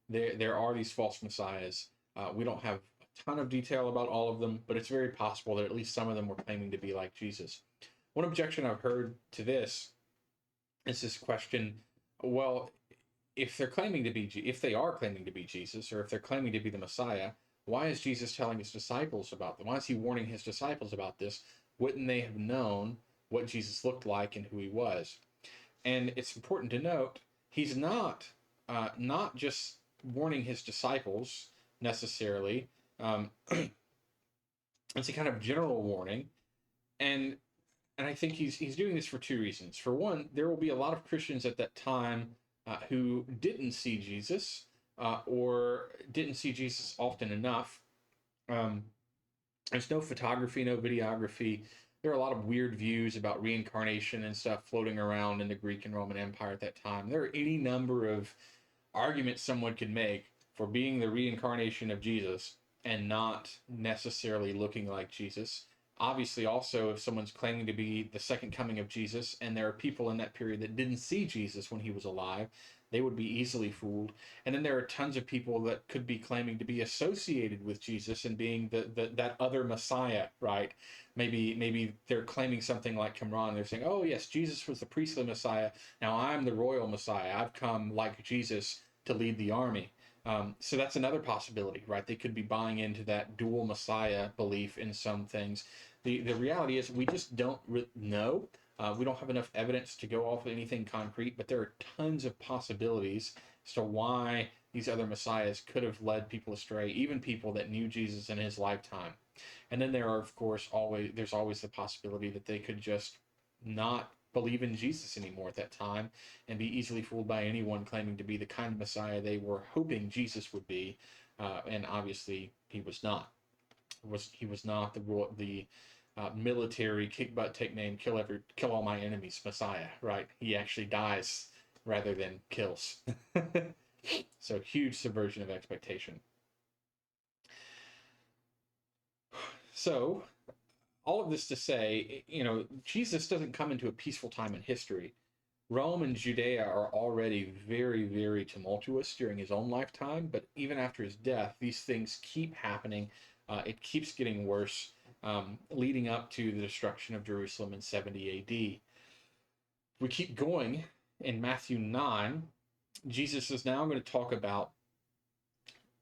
[SPEAKER 1] There are these false messiahs. We don't have a ton of detail about all of them, but it's very possible that at least some of them were claiming to be like Jesus. One objection I've heard to this is this question: well, if they are claiming to be Jesus, or if they're claiming to be the Messiah, why is Jesus telling his disciples about them? Why is he warning his disciples about this? Wouldn't they have known what Jesus looked like and who he was? And it's important to note he's not just warning his disciples necessarily. It's a kind of general warning, and and I think he's doing this for two reasons. For one, there will be a lot of Christians at that time who didn't see Jesus or didn't see Jesus often enough. Um, there's no photography, no videography. There are a lot of weird views about reincarnation and stuff floating around in the Greek and Roman Empire at that time. There are any number of arguments someone could make for being the reincarnation of Jesus and not necessarily looking like Jesus. Obviously, also, if someone's claiming to be the second coming of Jesus, and there are people in that period that didn't see Jesus when he was alive, they would be easily fooled. And then there are tons of people that could be claiming to be associated with Jesus and being that other Messiah, right? Maybe they're claiming something like Qumran. They're saying, "Oh yes, Jesus was the priestly Messiah. Now I'm the royal Messiah. I've come like Jesus to lead the army." So that's another possibility, right? They could be buying into that dual Messiah belief in some things. The reality is we just don't know. We don't have enough evidence to go off of anything concrete, but there are tons of possibilities as to why these other messiahs could have led people astray, even people that knew Jesus in his lifetime. And then there are, of course, there's always the possibility that they could just not believe in Jesus anymore at that time and be easily fooled by anyone claiming to be the kind of Messiah they were hoping Jesus would be, and obviously he was not. He was not the military kick butt, take name, kill all my enemies Messiah, right? He actually dies rather than kills. So huge subversion of expectation. So all of this to say, Jesus doesn't come into a peaceful time in history. Rome and Judea are already very, very tumultuous during his own lifetime, but even after his death, these things keep happening. It keeps getting worse, leading up to the destruction of Jerusalem in 70 AD. We keep going in Matthew 9. Jesus is now going to talk about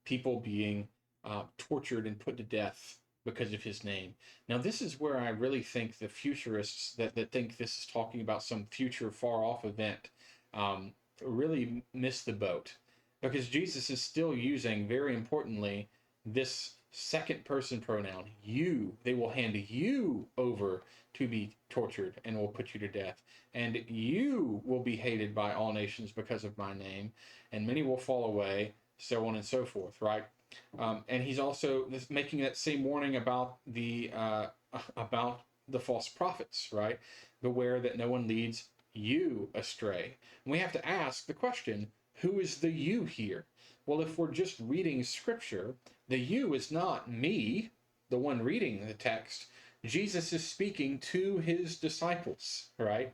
[SPEAKER 1] people being tortured and put to death because of his name. Now, this is where I really think the futurists that think this is talking about some future far off event really miss the boat, because Jesus is still using, very importantly, this second person pronoun, you. They will hand you over to be tortured and will put you to death. And you will be hated by all nations because of my name, and many will fall away, so on and so forth, right? And he's also making that same warning about the false prophets, right? Beware that no one leads you astray. And we have to ask the question, who is the you here? Well, if we're just reading scripture, the you is not me, the one reading the text. Jesus is speaking to his disciples, right?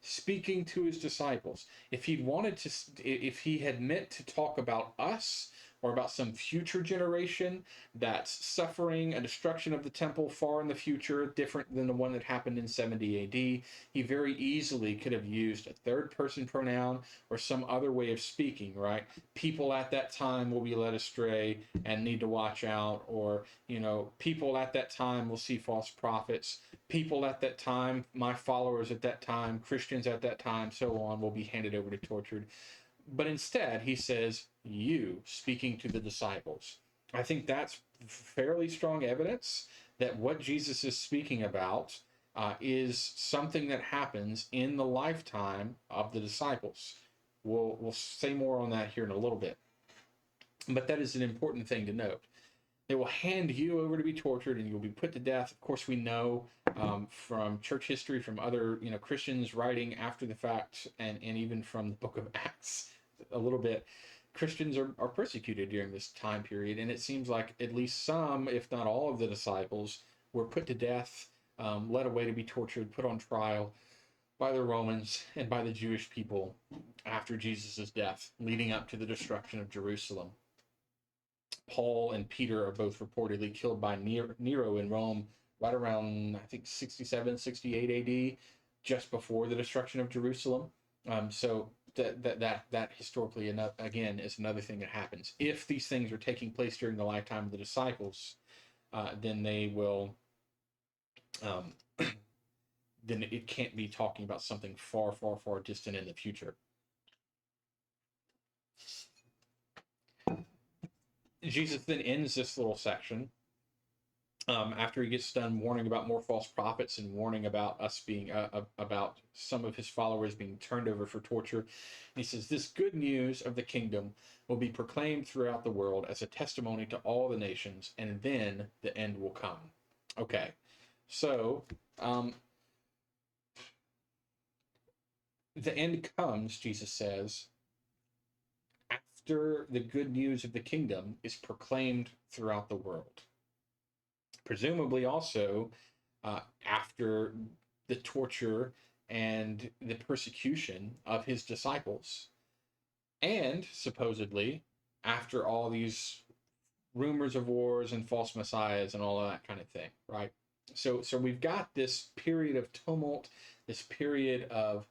[SPEAKER 1] Speaking to his disciples. If he had meant to talk about us, or about some future generation that's suffering a destruction of the temple far in the future, different than the one that happened in 70 AD, he very easily could have used a third person pronoun or some other way of speaking, right? People at that time will be led astray and need to watch out, or, people at that time will see false prophets. People at that time, my followers at that time, Christians at that time, so on, will be handed over to tortured. But instead, he says, you, speaking to the disciples. I think that's fairly strong evidence that what Jesus is speaking about is something that happens in the lifetime of the disciples. We'll say more on that here in a little bit. But that is an important thing to note. They will hand you over to be tortured and you'll be put to death. Of course, we know from church history, from other Christians writing after the fact, and even from the book of Acts a little bit, Christians are persecuted during this time period. And it seems like at least some, if not all of the disciples, were put to death, led away to be tortured, put on trial by the Romans and by the Jewish people after Jesus' death, leading up to the destruction of Jerusalem. Paul and Peter are both reportedly killed by Nero in Rome right around, I think, 67, 68 AD, just before the destruction of Jerusalem. So that historically, again, is another thing that happens. If these things are taking place during the lifetime of the disciples, then they will, then it can't be talking about something far, far, far distant in the future. Jesus then ends this little section After he gets done warning about more false prophets and warning about us being about some of his followers being turned over for torture, he says this good news of the kingdom will be proclaimed throughout the world as a testimony to all the nations, and then the end will come. Okay, so the end comes, Jesus says, after the good news of the kingdom is proclaimed throughout the world. Presumably also after the torture and the persecution of his disciples, and supposedly after all these rumors of wars and false messiahs and all of that kind of thing, right? So we've got this period of tumult, this period of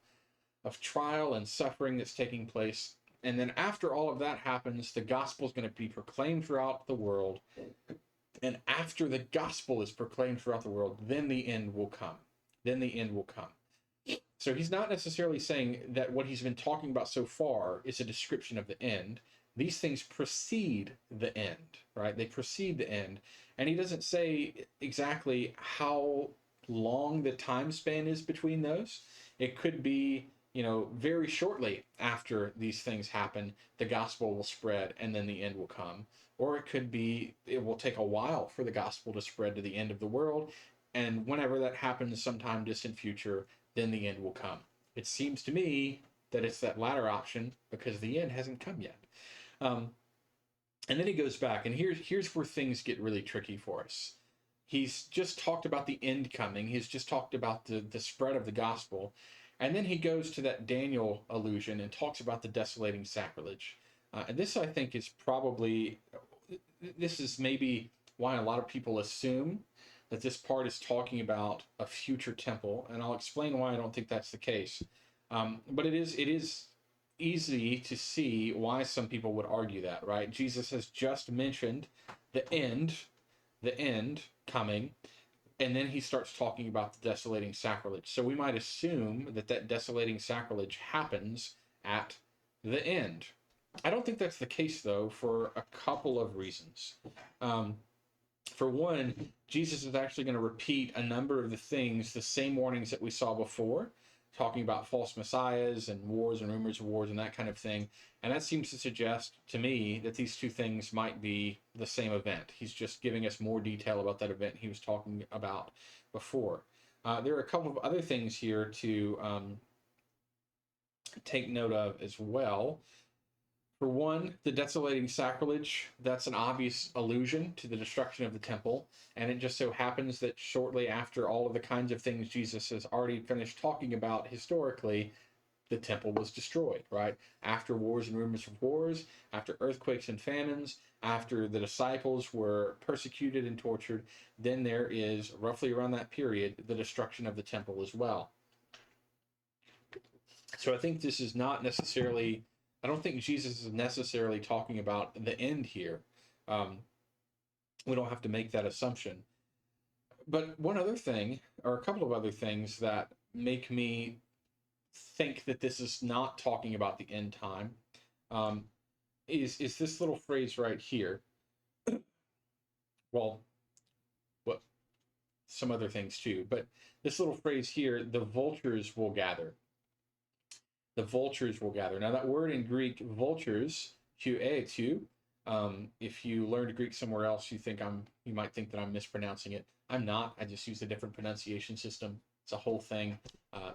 [SPEAKER 1] trial and suffering that's taking place. And then after all of that happens, the gospel is going to be proclaimed throughout the world. And after the gospel is proclaimed throughout the world, then the end will come. Then the end will come. So he's not necessarily saying that what he's been talking about so far is a description of the end. These things precede the end, right? They precede the end. And he doesn't say exactly how long the time span is between those. It could be, very shortly after these things happen, the gospel will spread and then the end will come. Or it could be, it will take a while for the gospel to spread to the end of the world. And whenever that happens, sometime distant future, then the end will come. It seems to me that it's that latter option because the end hasn't come yet. And then he goes back, and here's where things get really tricky for us. He's just talked about the end coming. He's just talked about the spread of the gospel. And then he goes to that Daniel allusion and talks about the desolating sacrilege. And this, I think, this is maybe why a lot of people assume that this part is talking about a future temple. And I'll explain why I don't think that's the case. But it is easy to see why some people would argue that, right? Jesus has just mentioned the end coming, and then he starts talking about the desolating sacrilege. So we might assume that desolating sacrilege happens at the end. I don't think that's the case, though, for a couple of reasons. For one, Jesus is actually going to repeat a number of the same warnings that we saw before, talking about false messiahs and wars and rumors of wars and that kind of thing. And that seems to suggest to me that these two things might be the same event. He's just giving us more detail about that event he was talking about before. There are a couple of other things here to take note of as well. For one, the desolating sacrilege, that's an obvious allusion to the destruction of the temple. And it just so happens that shortly after all of the kinds of things Jesus has already finished talking about historically, the temple was destroyed, right? After wars and rumors of wars, after earthquakes and famines, after the disciples were persecuted and tortured, then there is, roughly around that period, the destruction of the temple as well. So I think this is not necessarily... I don't think Jesus is necessarily talking about the end here. We don't have to make that assumption. But one other thing, or a couple of other things that make me think that this is not talking about the end time, is this little phrase right here. Well, some other things too, but this little phrase here, the vultures will gather. The vultures will gather. Now that word in Greek, vultures, huetu, if you learned Greek somewhere else, you might think that I'm mispronouncing it. I'm not. I just use a different pronunciation system. It's a whole thing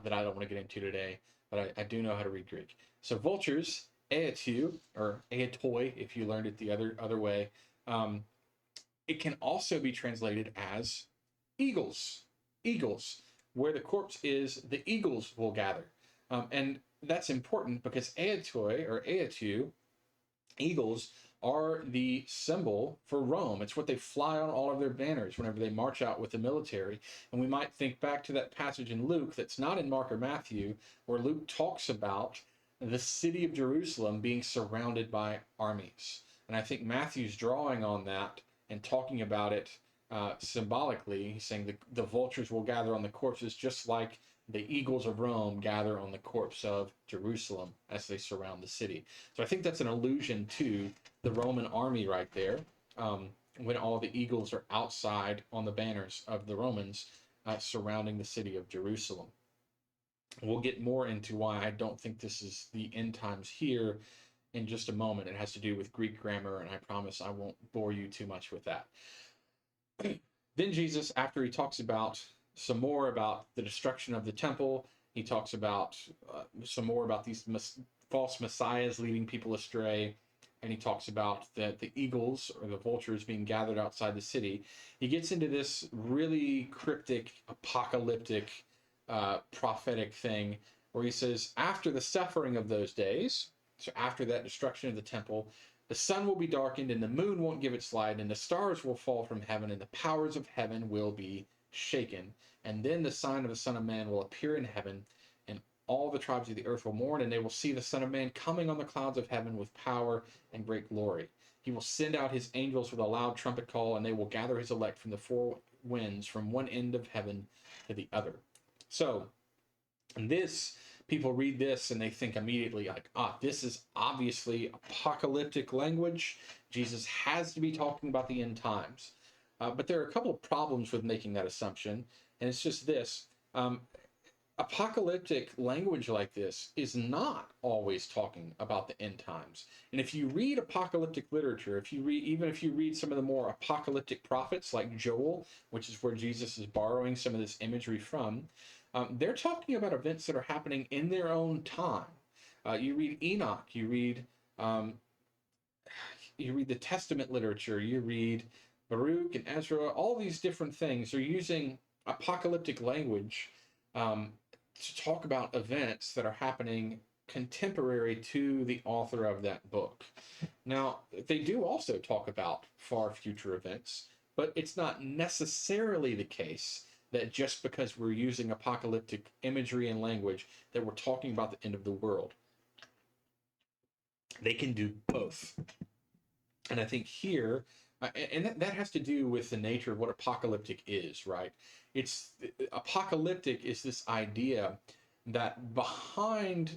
[SPEAKER 1] that I don't want to get into today, but I do know how to read Greek. So vultures, etu, or eetoi, if you learned it the other way, it can also be translated as eagles. Eagles. Where the corpse is, the eagles will gather. And that's important because eetoi, or eetu, eagles, are the symbol for Rome. It's what they fly on all of their banners whenever they march out with the military. And we might think back to that passage in Luke that's not in Mark or Matthew, where Luke talks about the city of Jerusalem being surrounded by armies. And I think Matthew's drawing on that and talking about it symbolically. He's saying the vultures will gather on the corpses just like the eagles of Rome gather on the corpse of Jerusalem as they surround the city. So I think that's an allusion to the Roman army right there. when all the eagles are outside on the banners of the Romans surrounding the city of Jerusalem. We'll get more into why I don't think this is the end times here in just a moment. It has to do with Greek grammar, and I promise I won't bore you too much with that. Then Jesus, after he talks about some more about the destruction of the temple, he talks about some more about these false messiahs leading people astray, and he talks about the eagles or the vultures being gathered outside the city. He gets into this really cryptic, apocalyptic, prophetic thing where he says, after the suffering of those days, so after that destruction of the temple, the sun will be darkened, and the moon won't give its light, and the stars will fall from heaven, and the powers of heaven will be shaken. And then the sign of the Son of Man will appear in heaven, and all the tribes of the earth will mourn, and they will see the Son of Man coming on the clouds of heaven with power and great glory. He will send out his angels with a loud trumpet call, and they will gather his elect from the four winds, from one end of heaven to the other. So, this, people read this and they think immediately like, this is obviously apocalyptic language. Jesus has to be talking about the end times. But there are a couple of problems with making that assumption, and it's just this. Apocalyptic language like this is not always talking about the end times. And if you read apocalyptic literature, even if you read some of the more apocalyptic prophets like Joel, which is where Jesus is borrowing some of this imagery from, they're talking about events that are happening in their own time. You read Enoch, you read the Testament literature, you read Baruch and Ezra, all these different things are using apocalyptic language to talk about events that are happening contemporary to the author of that book. Now, they do also talk about far future events, but it's not necessarily the case that just because we're using apocalyptic imagery and language that we're talking about the end of the world. They can do both. And I think here, and that has to do with the nature of what apocalyptic is, right? Apocalyptic is this idea that behind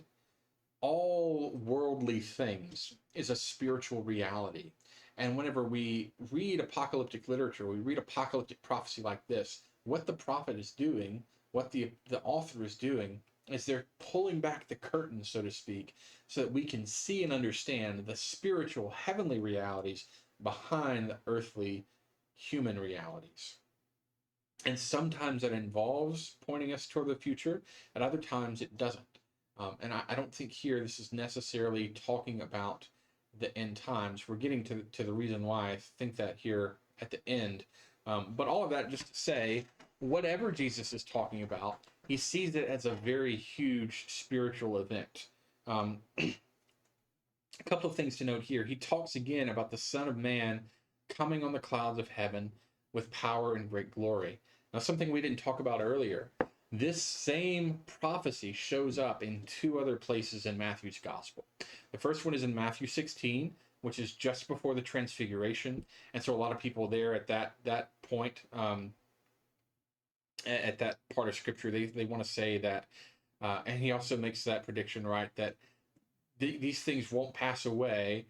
[SPEAKER 1] all worldly things is a spiritual reality. And whenever we read apocalyptic literature, we read apocalyptic prophecy like this, what the prophet is doing, what the author is doing, is they're pulling back the curtain, so to speak, so that we can see and understand the spiritual, heavenly realities behind the earthly, human realities. And sometimes that involves pointing us toward the future, and other times it doesn't. And I don't think here this is necessarily talking about the end times. We're getting to the reason why I think that here at the end. But all of that just to say, whatever Jesus is talking about, he sees it as a very huge spiritual event. A couple of things to note here. He talks again about the Son of Man coming on the clouds of heaven with power and great glory. Now, something we didn't talk about earlier. This same prophecy shows up in two other places in Matthew's gospel. The first one is in Matthew 16, which is just before the transfiguration. And so a lot of people there at that point, at that part of scripture, they want to say that, and he also makes that prediction, right, that these things won't pass away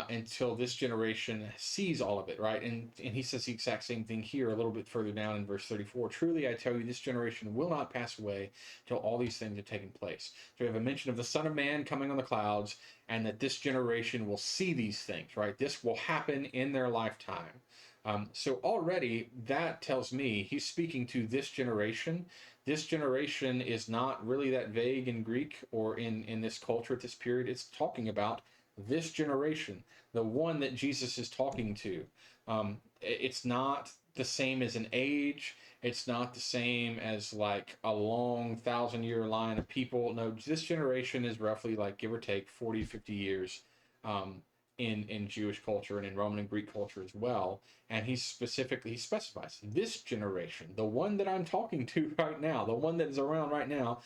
[SPEAKER 1] until this generation sees all of it, right? And he says the exact same thing here a little bit further down in verse 34. Truly, I tell you, this generation will not pass away till all these things have taken place. So we have a mention of the Son of Man coming on the clouds, and that this generation will see these things, right? This will happen in their lifetime. So already that tells me he's speaking to this generation. This generation is not really that vague in Greek or in this culture at this period. It's talking about this generation, the one that Jesus is talking to. It's not the same as an age. It's not the same as like a long 1,000-year line of people. No, this generation is roughly like, give or take, 40, 50 years in Jewish culture and in Roman and Greek culture as well. And he specifies this generation, the one that I'm talking to right now, the one that is around right now,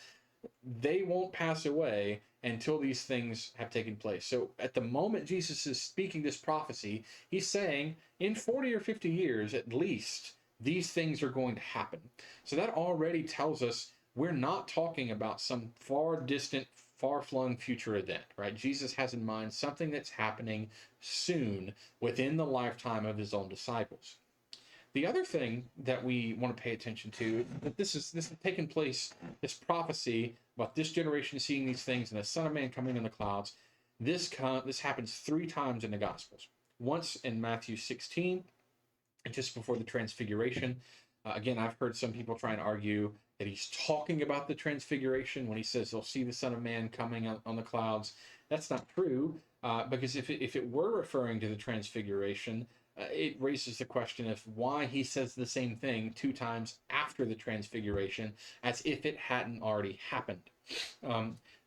[SPEAKER 1] they won't pass away until these things have taken place. So at the moment Jesus is speaking this prophecy, he's saying in 40 or 50 years at least, these things are going to happen. So that already tells us we're not talking about some far distant, far-flung future event, right? Jesus has in mind something that's happening soon within the lifetime of his own disciples. The other thing that we want to pay attention to, that this is taking place, this prophecy about this generation seeing these things and the Son of Man coming in the clouds. This happens 3 times in the Gospels. Once in Matthew 16, just before the Transfiguration. Again, I've heard some people try and argue that he's talking about the Transfiguration when he says they'll see the Son of Man coming on the clouds. That's not true, because if it were referring to the Transfiguration, it raises the question of why he says the same thing 2 times after the Transfiguration, as if it hadn't already happened.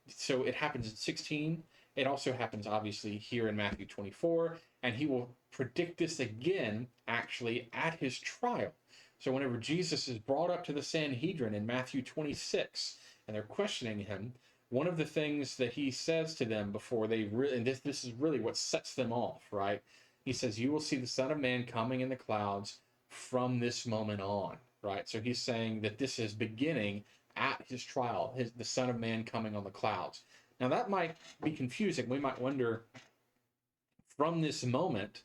[SPEAKER 1] So it happens in 16. It also happens, obviously, here in Matthew 24, and he will predict this again, actually, at his trial. So whenever Jesus is brought up to the Sanhedrin in Matthew 26, and they're questioning him, one of the things that he says to them before they really, and this is really what sets them off, right? He says, you will see the Son of Man coming in the clouds from this moment on, right? So he's saying that this is beginning at his trial, the Son of Man coming on the clouds. Now that might be confusing. We might wonder, from this moment,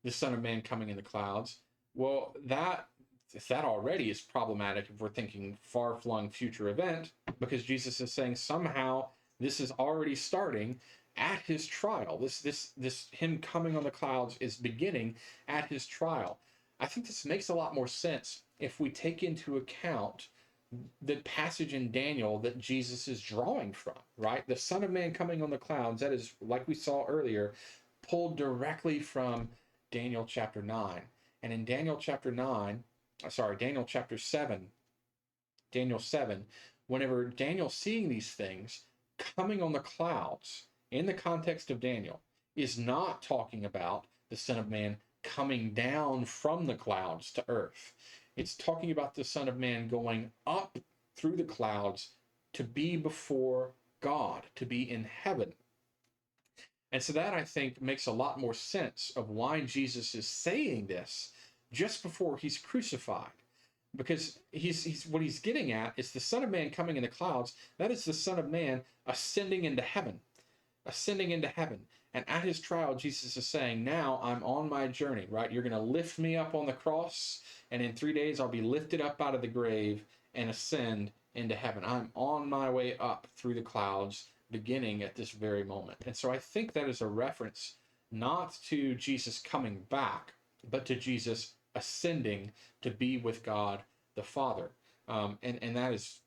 [SPEAKER 1] the Son of Man coming in the clouds, well, that already is problematic if we're thinking far-flung future event, because Jesus is saying somehow this is already starting at his trial. This him coming on the clouds is beginning at his trial. I think this makes a lot more sense if we take into account the passage in Daniel that Jesus is drawing from, right? The Son of Man coming on the clouds, that is, like we saw earlier, pulled directly from Daniel chapter 9. And in Daniel chapter 7, whenever Daniel's seeing these things coming on the clouds, in the context of Daniel, is not talking about the Son of Man coming down from the clouds to earth. It's talking about the Son of Man going up through the clouds to be before God, to be in heaven. And so that, I think, makes a lot more sense of why Jesus is saying this just before he's crucified. Because he's what he's getting at is the Son of Man coming in the clouds. That is the Son of Man ascending into heaven. Ascending into heaven. And at his trial, Jesus is saying, now I'm on my journey, right? You're going to lift me up on the cross, and in 3 days I'll be lifted up out of the grave and ascend into heaven. I'm on my way up through the clouds, beginning at this very moment. And so I think that is a reference not to Jesus coming back, but to Jesus ascending to be with God the Father. And that is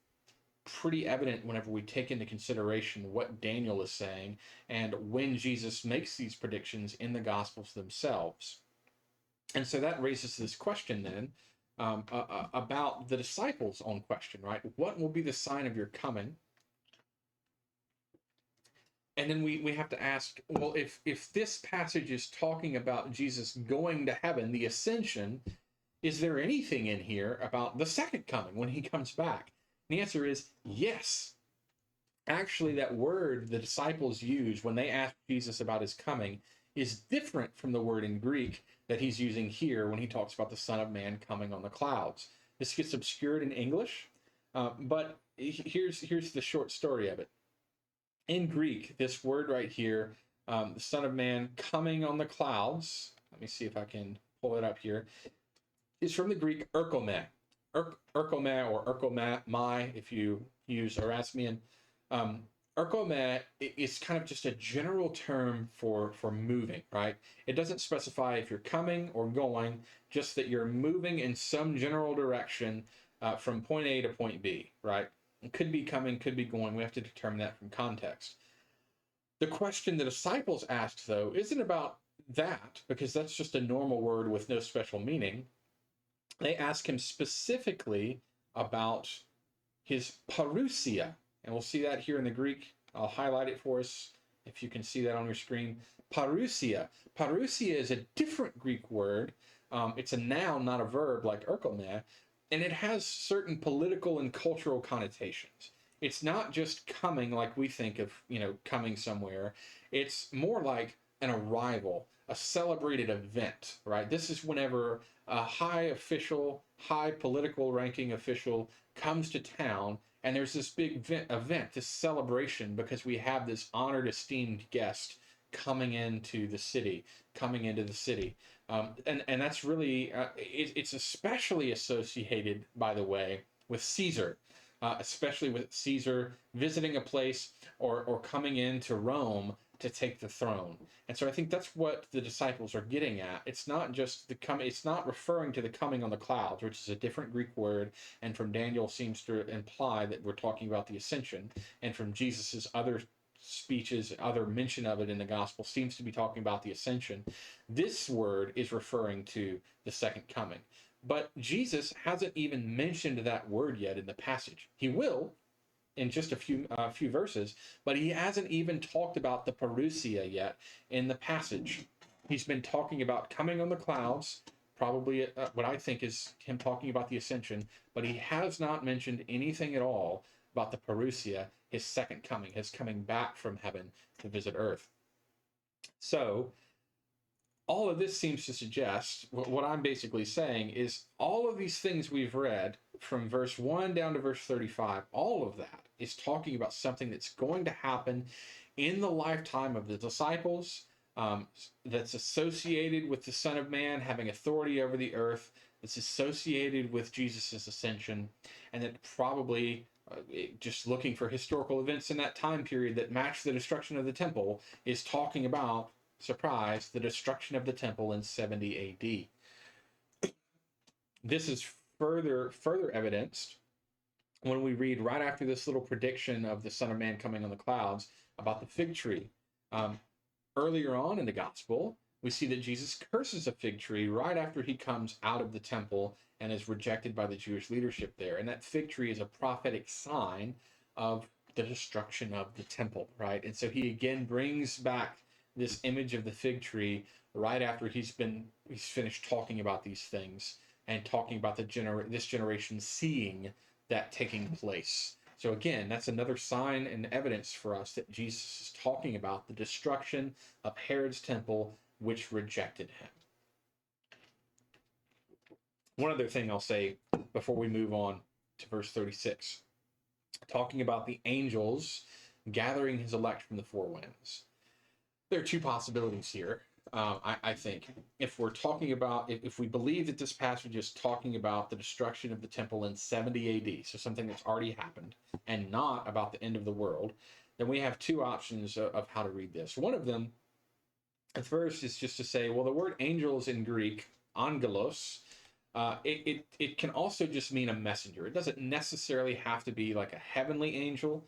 [SPEAKER 1] pretty evident whenever we take into consideration what Daniel is saying and when Jesus makes these predictions in the Gospels themselves. And so that raises this question then about the disciples' own question, right? What will be the sign of your coming? And then we have to ask, well, if this passage is talking about Jesus going to heaven, the ascension, is there anything in here about the second coming when he comes back? The answer is yes. Actually, that word the disciples use when they ask Jesus about his coming is different from the word in Greek that he's using here when he talks about the Son of Man coming on the clouds. This gets obscured in English, but here's the short story of it. In Greek, this word right here, the Son of Man coming on the clouds, let me see if I can pull it up here, is from the Greek erchomai. Erchomai or erchomai, if you use Erasmian. Erchomai is kind of just a general term for moving, right? It doesn't specify if you're coming or going, just that you're moving in some general direction from point A to point B, right? It could be coming, could be going. We have to determine that from context. The question the disciples asked, though, isn't about that, because that's just a normal word with no special meaning. They ask him specifically about his parousia. And we'll see that here in the Greek. I'll highlight it for us if you can see that on your screen. Parousia. Parousia is a different Greek word. It's a noun, not a verb like erchomai. And it has certain political and cultural connotations. It's not just coming like we think of, coming somewhere. It's more like an arrival, a celebrated event, right? This is whenever a high political ranking official comes to town And there's this big event, this celebration, because we have this honored, esteemed guest coming into the city, coming into the city. And that's really, it's especially associated, by the way, with Caesar, especially with Caesar visiting a place or coming into Rome to take the throne. And so I think that's what the disciples are getting at. It's not just the coming, it's not referring to the coming on the clouds, which is a different Greek word, and from Daniel seems to imply that we're talking about the ascension, and from Jesus's other speeches, other mention of it in the gospel seems to be talking about the ascension. This word is referring to the second coming. But Jesus hasn't even mentioned that word yet in the passage. He will in just a few verses, but he hasn't even talked about the parousia yet in the passage. He's been talking about coming on the clouds, probably what I think is him talking about the ascension, but he has not mentioned anything at all about the parousia, his second coming, his coming back from heaven to visit earth. So all of this seems to suggest what I'm basically saying is all of these things we've read from verse 1 down to verse 35, all of that is talking about something that's going to happen in the lifetime of the disciples, that's associated with the Son of Man having authority over the earth, that's associated with Jesus' ascension, and that probably, just looking for historical events in that time period that match the destruction of the temple, is talking about, surprise, the destruction of the temple in 70 AD. This is further evidenced when we read right after this little prediction of the Son of Man coming on the clouds about the fig tree. Earlier on in the gospel, we see that Jesus curses a fig tree right after he comes out of the temple and is rejected by the Jewish leadership there. And that fig tree is a prophetic sign of the destruction of the temple, right? And so he again brings back this image of the fig tree right after he's finished talking about these things and talking about this generation seeing that taking place. So again, that's another sign and evidence for us that Jesus is talking about the destruction of Herod's temple, which rejected him. One other thing I'll say before we move on to verse 36, talking about the angels gathering his elect from the four winds. There are two possibilities here. I think if we're talking about, if we believe that this passage is talking about the destruction of the temple in 70 AD, so something that's already happened, and not about the end of the world, then we have two options of how to read this. One of them, at first, is just to say, well, the word angels in Greek, angelos, it can also just mean a messenger. It doesn't necessarily have to be like a heavenly angel.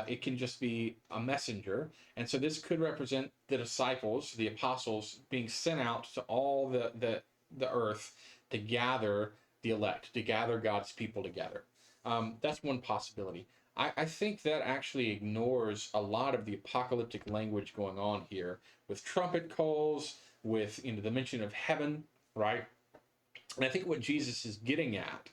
[SPEAKER 1] It can just be a messenger. And so this could represent the disciples, the apostles, being sent out to all the earth to gather the elect, to gather God's people together. That's one possibility. I think that actually ignores a lot of the apocalyptic language going on here with trumpet calls, with the mention of heaven, right? And I think what Jesus is getting at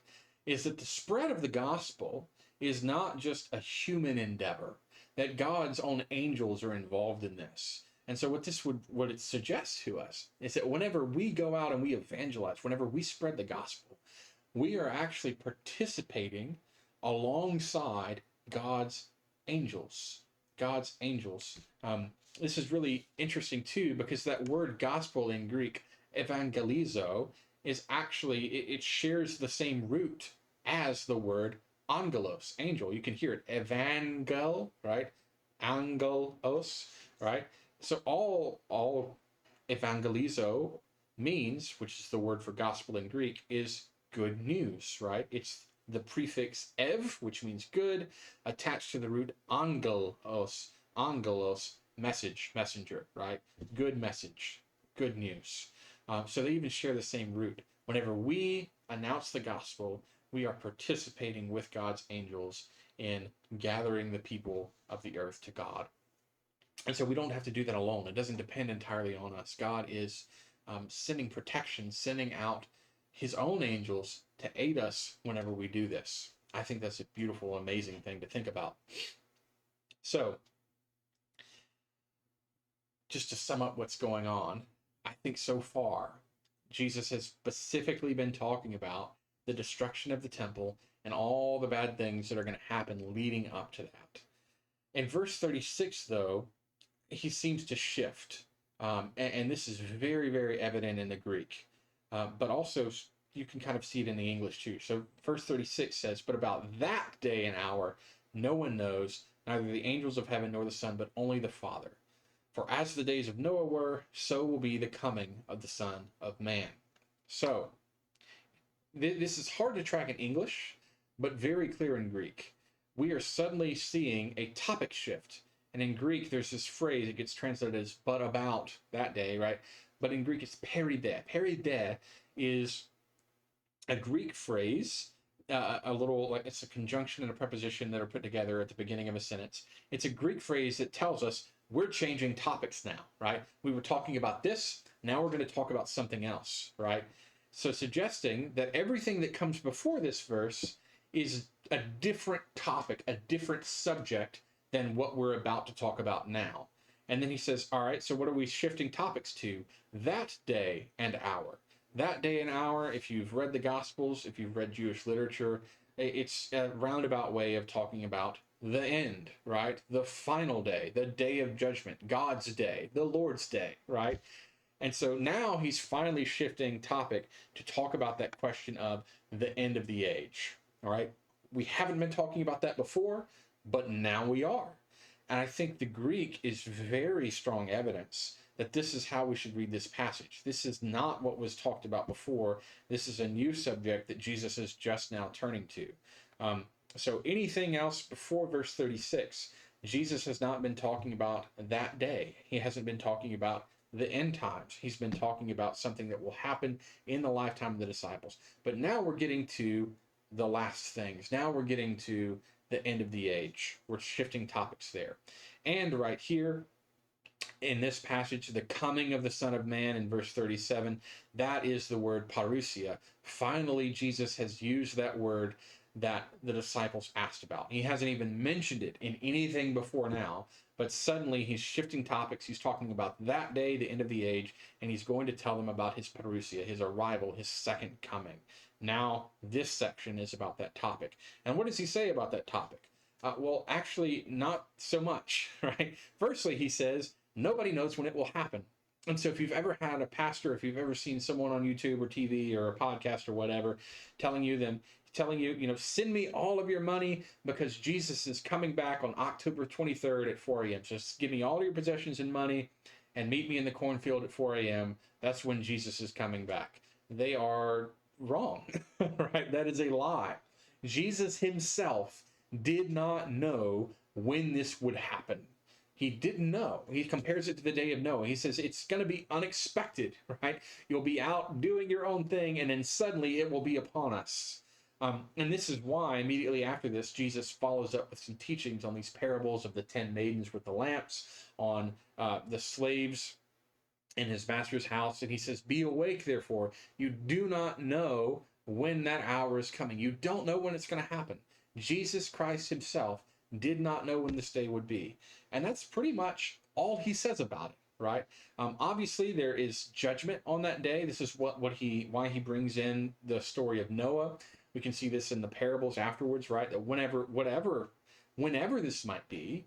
[SPEAKER 1] is that the spread of the gospel is not just a human endeavor, that God's own angels are involved in this. And so what it suggests to us is that whenever we go out and we evangelize, whenever we spread the gospel, we are actually participating alongside God's angels. God's angels. This is really interesting too, because that word gospel in Greek, evangelizo, is actually, it shares the same root as the word angelos, angel. You can hear it, evangel, right? Angelos, right? So all evangelizo means, which is the word for gospel in Greek, is good news, right? It's the prefix ev, which means good, attached to the root angelos, message, messenger, right? Good message, good news. So they even share the same root. Whenever we announce the gospel, we are participating with God's angels in gathering the people of the earth to God. And so we don't have to do that alone. It doesn't depend entirely on us. God is sending protection, sending out his own angels to aid us whenever we do this. I think that's a beautiful, amazing thing to think about. So, just to sum up what's going on, I think so far, Jesus has specifically been talking about the destruction of the temple and all the bad things that are going to happen leading up to that. In verse 36, though, he seems to shift. And this is very, very evident in the Greek. But also, you can kind of see it in the English too. So, verse 36 says, "But about that day and hour, no one knows, neither the angels of heaven nor the Son, but only the Father. For as the days of Noah were, so will be the coming of the Son of Man." So, this is hard to track in English, but very clear in Greek. We are suddenly seeing a topic shift. And in Greek, there's this phrase, it gets translated as "but about that day," right? But in Greek, it's peride. Peride is a Greek phrase, a little, like, it's a conjunction and a preposition that are put together at the beginning of a sentence. It's a Greek phrase that tells us we're changing topics now, right? We were talking about this, now we're going to talk about something else, right? So suggesting that everything that comes before this verse is a different topic, a different subject than what we're about to talk about now. And then he says, all right, so what are we shifting topics to? That day and hour. That day and hour, if you've read the Gospels, if you've read Jewish literature, it's a roundabout way of talking about the end, right? The final day, the day of judgment, God's day, the Lord's day, right? And so now he's finally shifting topic to talk about that question of the end of the age, all right? We haven't been talking about that before, but now we are. And I think the Greek is very strong evidence that this is how we should read this passage. This is not what was talked about before. This is a new subject that Jesus is just now turning to. So anything else before verse 36, Jesus has not been talking about that day. He hasn't been talking about the end times. He's been talking about something that will happen in the lifetime of the disciples. But now we're getting to the last things. Now we're getting to the end of the age. We're shifting topics there. And right here in this passage, the coming of the Son of Man in verse 37, that is the word parousia. Finally, Jesus has used that word that the disciples asked about. He hasn't even mentioned it in anything before now, but suddenly he's shifting topics. He's talking about that day, the end of the age, and he's going to tell them about his parousia, his arrival, his second coming. Now, this section is about that topic. And what does he say about that topic? Well, actually, not so much, right? Firstly, he says, nobody knows when it will happen. And so if you've ever had a pastor, if you've ever seen someone on YouTube or TV or a podcast or whatever, telling you, send me all of your money because Jesus is coming back on October 23rd at 4 a.m. Just give me all your possessions and money and meet me in the cornfield at 4 a.m. That's when Jesus is coming back. They are wrong, right? That is a lie. Jesus himself did not know when this would happen. He didn't know. He compares it to the day of Noah. He says it's going to be unexpected, right? You'll be out doing your own thing, and then suddenly it will be upon us. And this is why immediately after this, Jesus follows up with some teachings on these parables of the 10 maidens with the lamps, on the slaves in his master's house. And he says, be awake, therefore. You do not know when that hour is coming. You don't know when it's going to happen. Jesus Christ himself did not know when this day would be. And that's pretty much all he says about it, right? Obviously, there is judgment on that day. This is why he brings in the story of Noah. We can see this in the parables afterwards, right? That whenever this might be,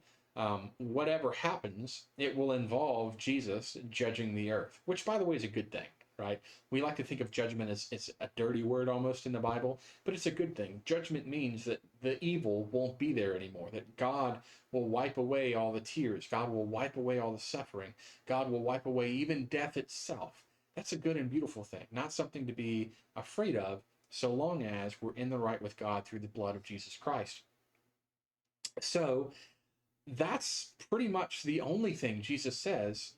[SPEAKER 1] whatever happens, it will involve Jesus judging the earth, which, by the way, is a good thing, right? We like to think of judgment as it's a dirty word almost in the Bible, but it's a good thing. Judgment means that the evil won't be there anymore, that God will wipe away all the tears. God will wipe away all the suffering. God will wipe away even death itself. That's a good and beautiful thing, not something to be afraid of, so long as we're in the right with God through the blood of Jesus Christ. So that's pretty much the only thing Jesus says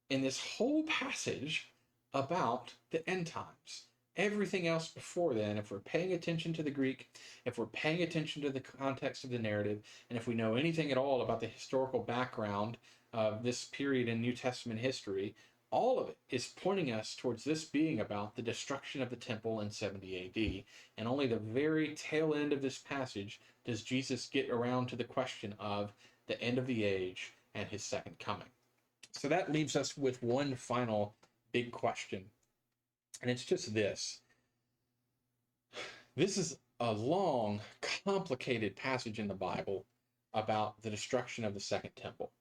[SPEAKER 1] in this whole passage about the end times. Everything else before then, if we're paying attention to the Greek, if we're paying attention to the context of the narrative, and if we know anything at all about the historical background of this period in New Testament history, all of it is pointing us towards this being about the destruction of the temple in 70 AD. And only the very tail end of this passage does Jesus get around to the question of the end of the age and his second coming. So that leaves us with one final big question. And it's just this. This is a long, complicated passage in the Bible about the destruction of the second temple.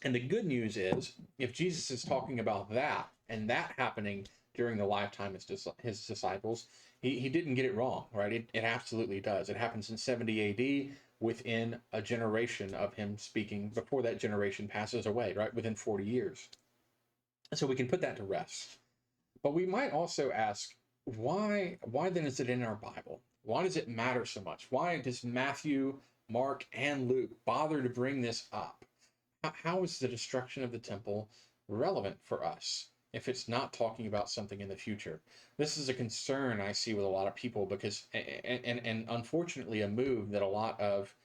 [SPEAKER 1] And the good news is, if Jesus is talking about that and that happening during the lifetime of his disciples, he didn't get it wrong, right? It absolutely does. It happens in 70 AD, within a generation of him speaking, before that generation passes away, right? Within 40 years. So we can put that to rest. But we might also ask, why then is it in our Bible? Why does it matter so much? Why does Matthew, Mark, and Luke bother to bring this up? How is the destruction of the temple relevant for us if it's not talking about something in the future? This is a concern I see with a lot of people, because, and unfortunately, a move that a lot of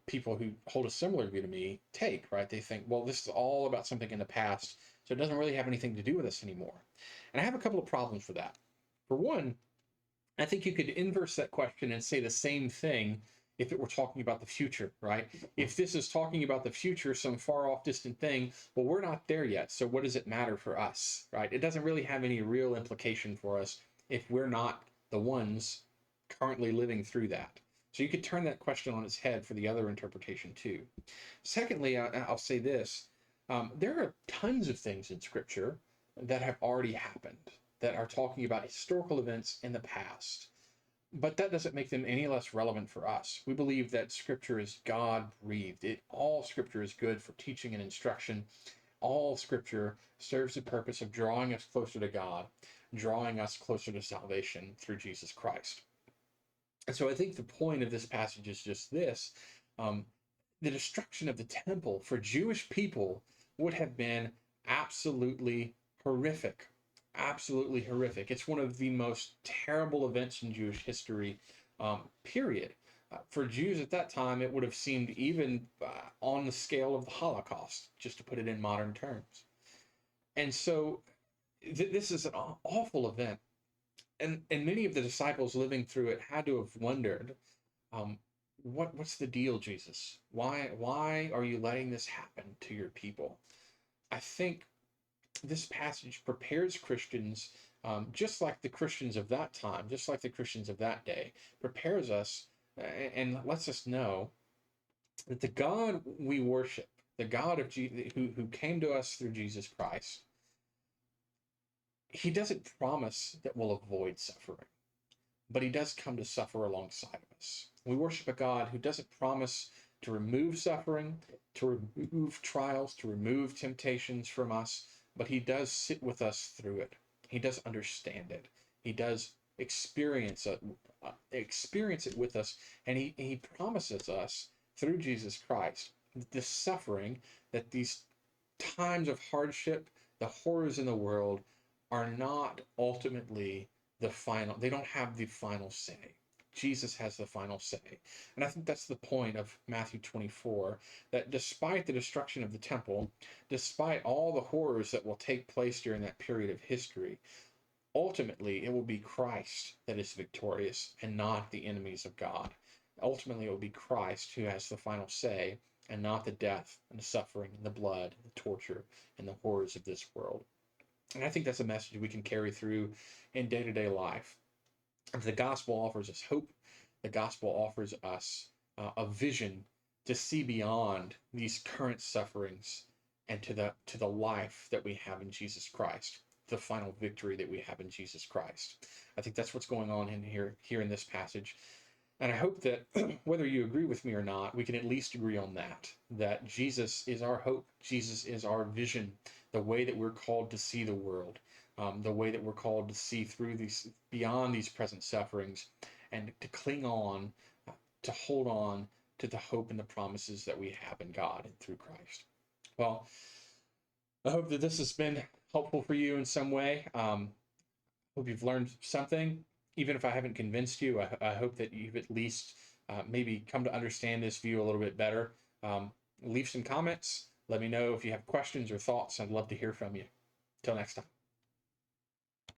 [SPEAKER 1] people who hold a similar view to me take, right? They think, well, this is all about something in the past, so it doesn't really have anything to do with us anymore. And I have a couple of problems for that. For one, I think you could inverse that question and say the same thing if it were talking about the future, right? If this is talking about the future, some far off distant thing, well, we're not there yet. So what does it matter for us, right? It doesn't really have any real implication for us if we're not the ones currently living through that. So you could turn that question on its head for the other interpretation too. Secondly, I'll say this. There are tons of things in Scripture that have already happened, that are talking about historical events in the past. But that doesn't make them any less relevant for us. We believe that Scripture is God-breathed. All Scripture is good for teaching and instruction. All Scripture serves the purpose of drawing us closer to God, drawing us closer to salvation through Jesus Christ. And so I think the point of this passage is just this. The destruction of the temple for Jewish people would have been absolutely horrific. Absolutely horrific. It's one of the most terrible events in Jewish history, period. For Jews at that time, it would have seemed even on the scale of the Holocaust, just to put it in modern terms. And so this is an awful event. And many of the disciples living through it had to have wondered, um, what's the deal, Jesus? Why are you letting this happen to your people? I think this passage prepares Christians, just like the Christians of that time, just like the Christians of that day, prepares us and lets us know that the God we worship, the God of who came to us through Jesus Christ, he doesn't promise that we'll avoid suffering, but he does come to suffer alongside of us. We worship a God who doesn't promise to remove suffering, to remove trials, to remove temptations from us, but he does sit with us through it. He does understand it. He does experience it with us, and he promises us through Jesus Christ that this suffering, that these times of hardship, the horrors in the world, are not ultimately the final. They don't have the final say. Jesus has the final say. And I think that's the point of Matthew 24, that despite the destruction of the temple, despite all the horrors that will take place during that period of history, ultimately it will be Christ that is victorious and not the enemies of God. Ultimately, it will be Christ who has the final say, and not the death and the suffering and the blood, and the torture and the horrors of this world. And I think that's a message we can carry through in day-to-day life. The gospel offers us hope. The gospel offers us a vision to see beyond these current sufferings and to the life that we have in Jesus Christ, the final victory that we have in Jesus Christ. I think that's what's going on in here in this passage. And I hope that whether you agree with me or not, we can at least agree on that Jesus is our hope. Jesus is our vision, the way that we're called to see the world, the way that we're called to see through beyond these present sufferings, and to cling on, to hold on to the hope and the promises that we have in God and through Christ. Well, I hope that this has been helpful for you in some way. Hope you've learned something. Even if I haven't convinced you, I hope that you've at least maybe come to understand this view a little bit better. Leave some comments. Let me know if you have questions or thoughts. I'd love to hear from you. Till next time.